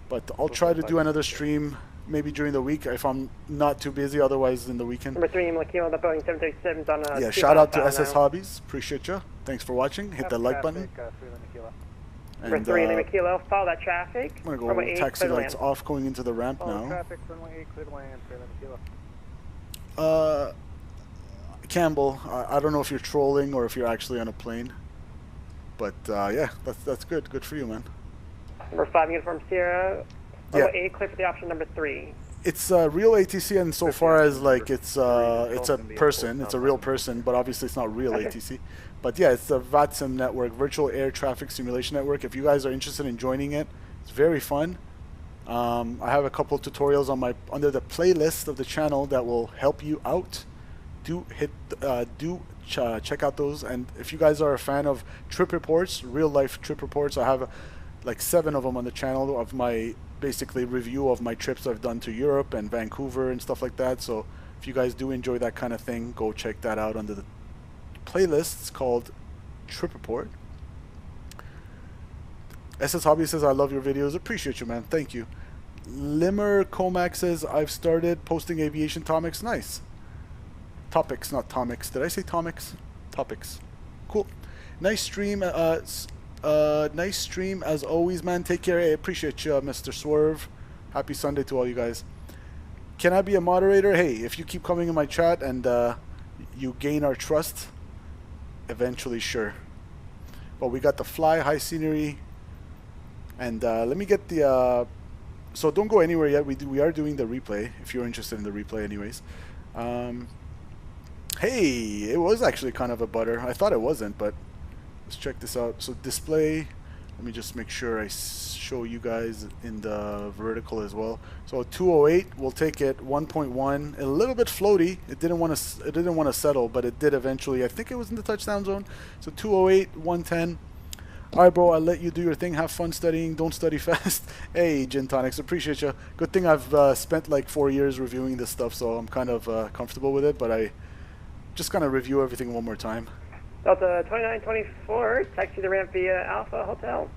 But I'll try to do another stream maybe during the week if I'm not too busy. Otherwise, in the weekend. Number 3, Lima Kilo, the Boeing 737's on Yeah, shout out to SS Hobbies. Appreciate you. Thanks for watching. Hit the like button. Number 3, Lima Kilo, follow that traffic. I'm gonna go taxi lights off, going into the ramp now. Traffic, runway 8, clear to land, 3 Lima Kilo. Campbell, I don't know if you're trolling or if you're actually on a plane. But yeah, that's good. Good for you, man. Number 5, Uniform Sierra, runway 8, clear for the option number 3. It's a real ATC, and so far as like it's a person, it's a real person, but obviously it's not real ATC. But yeah, it's the VATSIM network, Virtual Air Traffic Simulation Network. If you guys are interested in joining it, it's very fun. I have a couple of tutorials on under the playlist of the channel that will help you out. Check out those. And if you guys are a fan of trip reports, real life trip reports, I have like 7 of them on the channel of my basically review of my trips I've done to Europe and Vancouver and stuff like that. So if you guys do enjoy that kind of thing, go check that out under the playlist. It's called Trip Report. SS Hobby says, I love your videos. Appreciate you, man. Thank you. Limmer Comac says, I've started posting aviation topics. Nice. Topics, not tomics. Did I say tomics? Topics. Cool. Nice stream. Nice stream as always, man. Take care. I appreciate you, Mr. Swerve. Happy Sunday to all you guys. Can I be a moderator? Hey, if you keep coming in my chat and you gain our trust, eventually, sure. But we got the FlyHigh scenery, and let me get the. So don't go anywhere yet. We are doing the replay. If you're interested in the replay, anyways. Hey, it was actually kind of a butter. I thought it wasn't, but let's check this out. So display. Let me just make sure I show you guys in the vertical as well. So 208, we'll take it 1.1. A little bit floaty. It didn't want to settle, but it did eventually. I think it was in the touchdown zone. So 208, 110. All right, bro. I'll let you do your thing. Have fun studying. Don't study fast. Hey, Gin Tonics. Appreciate you. Good thing I've spent like 4 years reviewing this stuff, so I'm kind of comfortable with it. But I just kind of review everything one more time. Delta 2924, taxi the ramp via Alpha Hotel.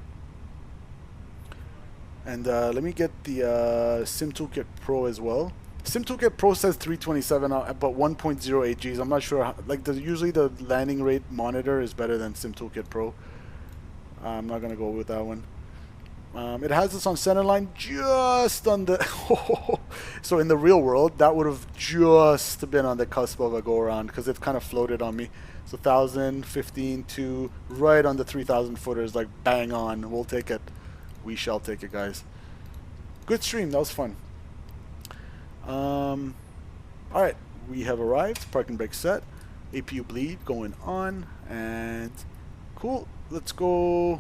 And let me get the Sim Toolkit Pro as well. Sim Toolkit Pro says 327, but 1.08 Gs. I'm not sure. Like usually the landing rate monitor is better than Sim Toolkit Pro. I'm not gonna go with that one. It has us on centerline just on the. So in the real world, that would have just been on the cusp of a go around because it kind of floated on me. So 1,000, 15, 2, right on the 3,000 footers, like bang on. We'll take it. We shall take it, guys. Good stream. That was fun. All right, we have arrived. Parking brake set. APU bleed going on, and cool. Let's go.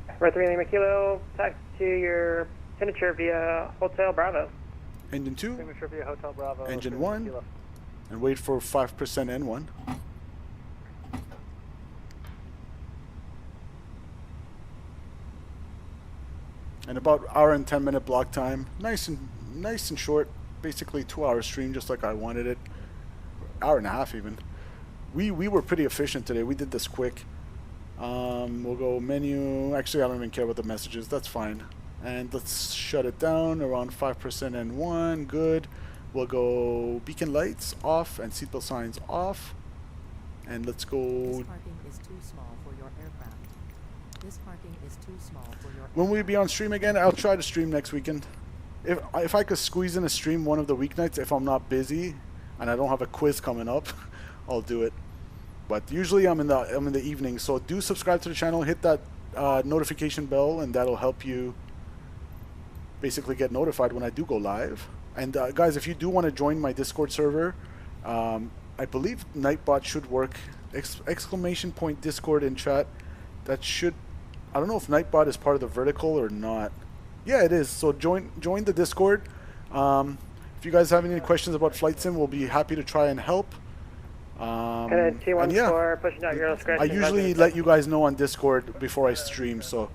Number 3 Lima Kilo, taxi to your signature via Hotel Bravo. Engine 2. Signature via Hotel Bravo. Engine 1. And wait for 5% N1. And about hour and 10-minute block time. Nice and short. Basically 2-hour stream, just like I wanted it. Hour and a half even. We were pretty efficient today. We did this quick. We'll go menu. Actually, I don't even care about the messages. That's fine. And let's shut it down around 5% N1. Good. We'll go beacon lights off and seatbelt signs off. And let's go. This parking is too small for your aircraft. This parking is too small for your aircraft. When we be on stream again, I'll try to stream next weekend. If I could squeeze in a stream one of the weeknights, if I'm not busy and I don't have a quiz coming up, I'll do it. But usually I'm in the evening, so do subscribe to the channel, hit that notification bell, and that'll help you basically get notified when I do go live. And guys, if you do want to join my Discord server, I believe Nightbot should work. Exclamation point Discord in chat. That should. I don't know if Nightbot is part of the vertical or not. Yeah, it is. So join the Discord. If you guys have any questions about Flight Sim, we'll be happy to try and help. And yeah, pushing out your I usually let you guys know on Discord before I stream, so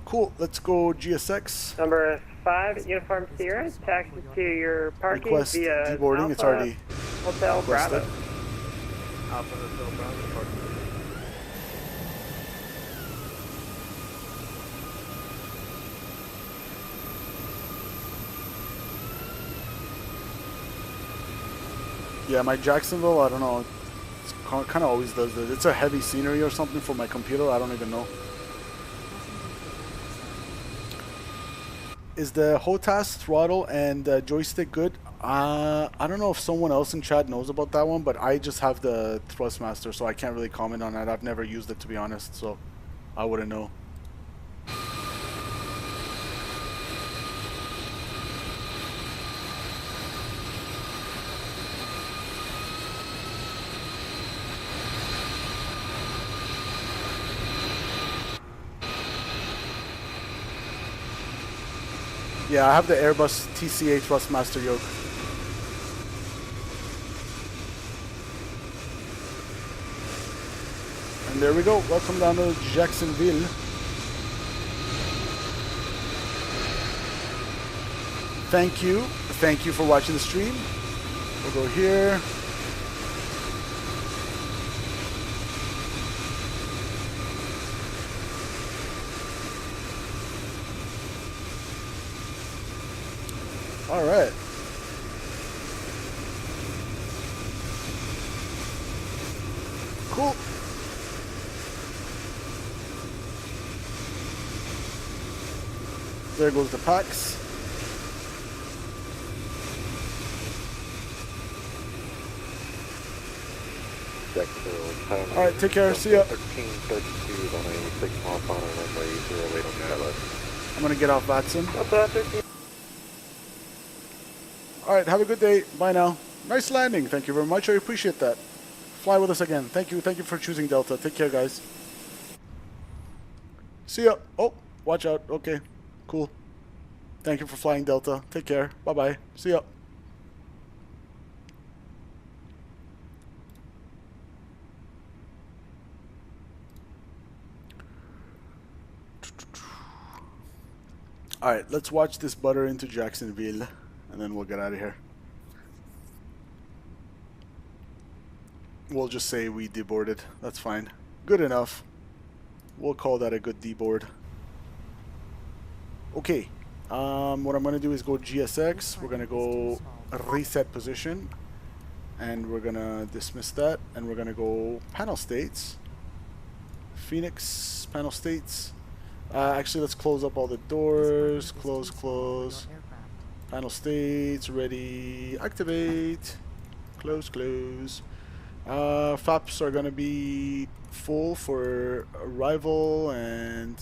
cool. Let's go GSX. Number 5 Uniform Sierra, taxi to your parking request via deboarding. Alpha It's already Hotel Bravo. Alpha Hotel Bravo. Yeah, my Jacksonville, I don't know. It's kind of always does this. It's a heavy scenery or something for my computer. I don't even know. Is the HOTAS throttle and joystick good? I don't know if someone else in chat knows about that one, but I just have the Thrustmaster, so I can't really comment on that. I've never used it, to be honest, so I wouldn't know. Yeah, I have the Airbus TCA Thrustmaster yoke. And there we go. Welcome down to Jacksonville. Thank you. Thank you for watching the stream. We'll go here. All right. Cool. There goes the packs. All right, take care. See ya. 1332 on a 6-mile final runway 08 on Catalyst. I'm gonna get off VATSIM. All right, have a good day. Bye now. Nice landing. Thank you very much. I appreciate that. Fly with us again. Thank you. Thank you for choosing Delta. Take care, guys. See ya. Oh, watch out. Okay, cool. Thank you for flying Delta. Take care. Bye-bye. See ya. All right, let's watch this butter into Jacksonville, and then we'll get out of here. We'll just say we deboarded. That's fine. Good enough. We'll call that a good deboard. Okay. What I'm going to do is go GSX. We're going to go reset position. And we're going to dismiss that. And we're going to go panel states. Fenix, panel states. Actually, let's close up all the doors. Close, close. Panel states, ready, activate. Close, close. FAPs are going to be full for arrival, and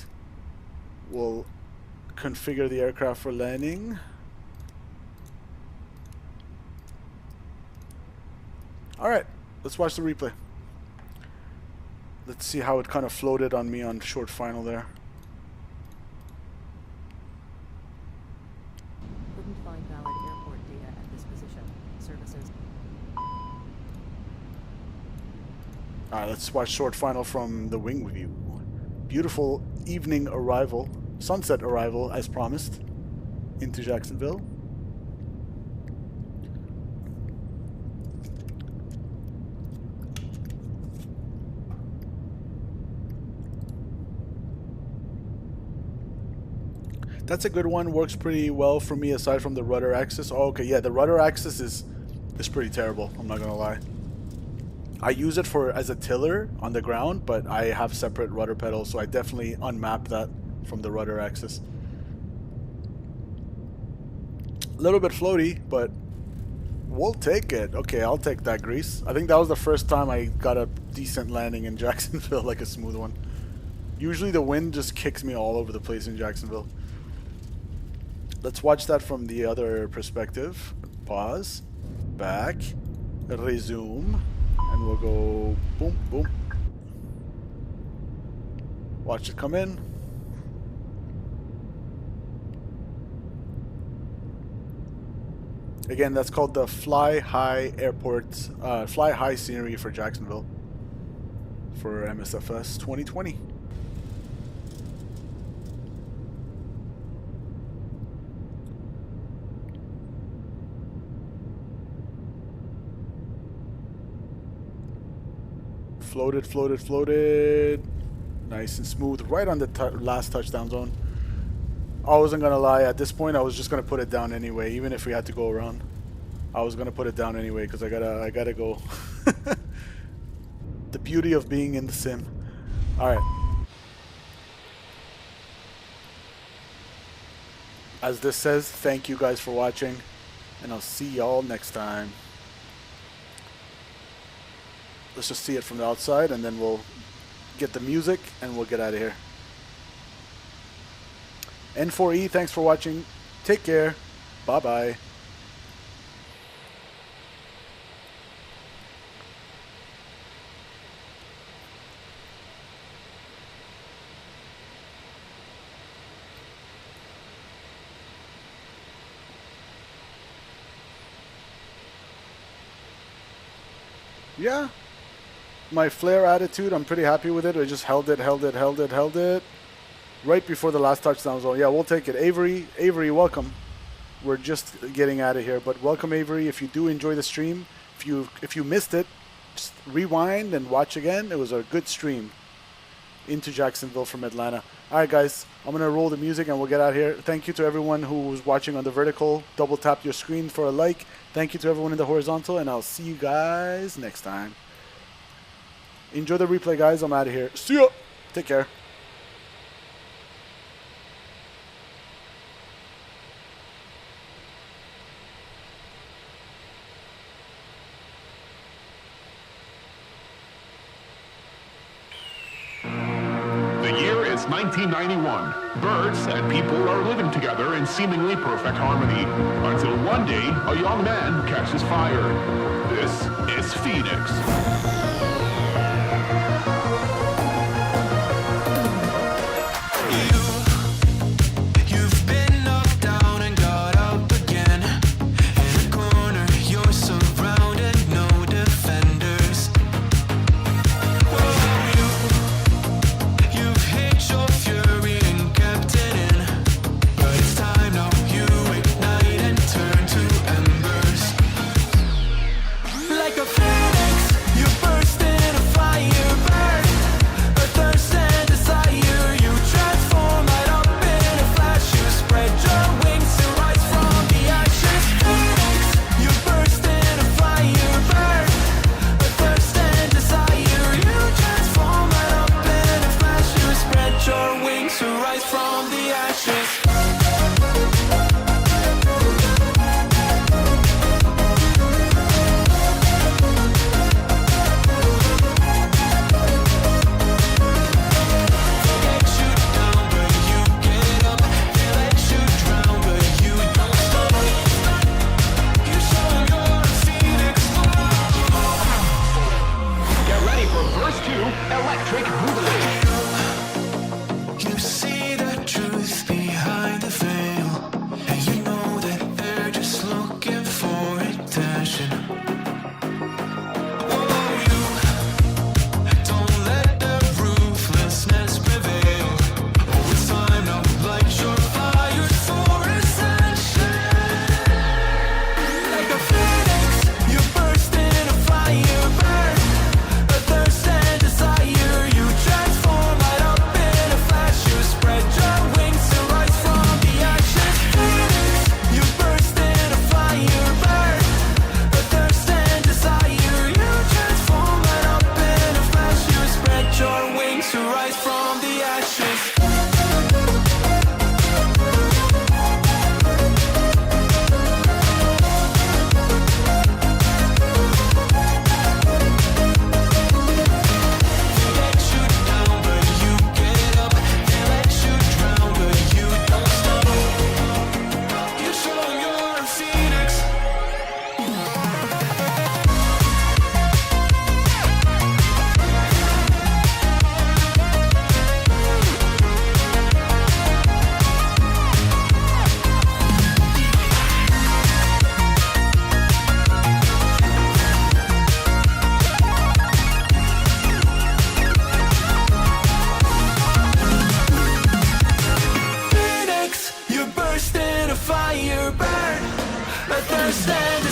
we'll configure the aircraft for landing. Alright, let's watch the replay. Let's see how it kind of floated on me on short final there. Couldn't find valid airport data at this position. Services. Alright, let's watch short final from the wing view. Beautiful evening arrival, sunset arrival as promised, into Jacksonville. That's a good one. Works pretty well for me aside from the rudder axis. Oh, okay, yeah, the rudder axis is pretty terrible. I'm not gonna lie. I use it as a tiller on the ground, but I have separate rudder pedals, so I definitely unmap that from the rudder axis. A little bit floaty, but we'll take it. Okay, I'll take that grease. I think that was the first time I got a decent landing in Jacksonville, like a smooth one. Usually the wind just kicks me all over the place in Jacksonville. Let's watch that from the other perspective. Pause. Back. Resume. And we'll go boom, boom. Watch it come in. Again, that's called the FlyHigh Airport, FlyHigh scenery for Jacksonville for MSFS 2020. Floated, floated, floated. Nice and smooth. Right on the last touchdown zone. I wasn't going to lie. At this point, I was just going to put it down anyway, even if we had to go around. I was gonna put it down anyway because I gotta go. The beauty of being in the sim. All right. As this says, thank you guys for watching, and I'll see y'all next time. Let's just see it from the outside, and then we'll get the music, and we'll get out of here. N4E, thanks for watching. Take care. Bye-bye. Yeah, my flare attitude, I'm pretty happy with it. I just held it right before the last touchdown zone. Yeah, we'll take it. Avery, welcome. We're just getting out of here, but welcome, Avery. If you do enjoy the stream, if you missed it, just rewind and watch again. It was a good stream into Jacksonville from Atlanta. All right, guys, I'm gonna roll the music and we'll get out of here. Thank you to everyone who was watching on the vertical. Double tap your screen for a like. Thank you to everyone in the horizontal, and I'll see you guys next time. Enjoy the replay, guys. I'm out of here. See ya. Take care. The year is 1991. Birds and people are living together in seemingly perfect harmony, until one day a young man catches fire. This is Fenix. Like a phoenix, you burst in a fire. fire burn, but there's stand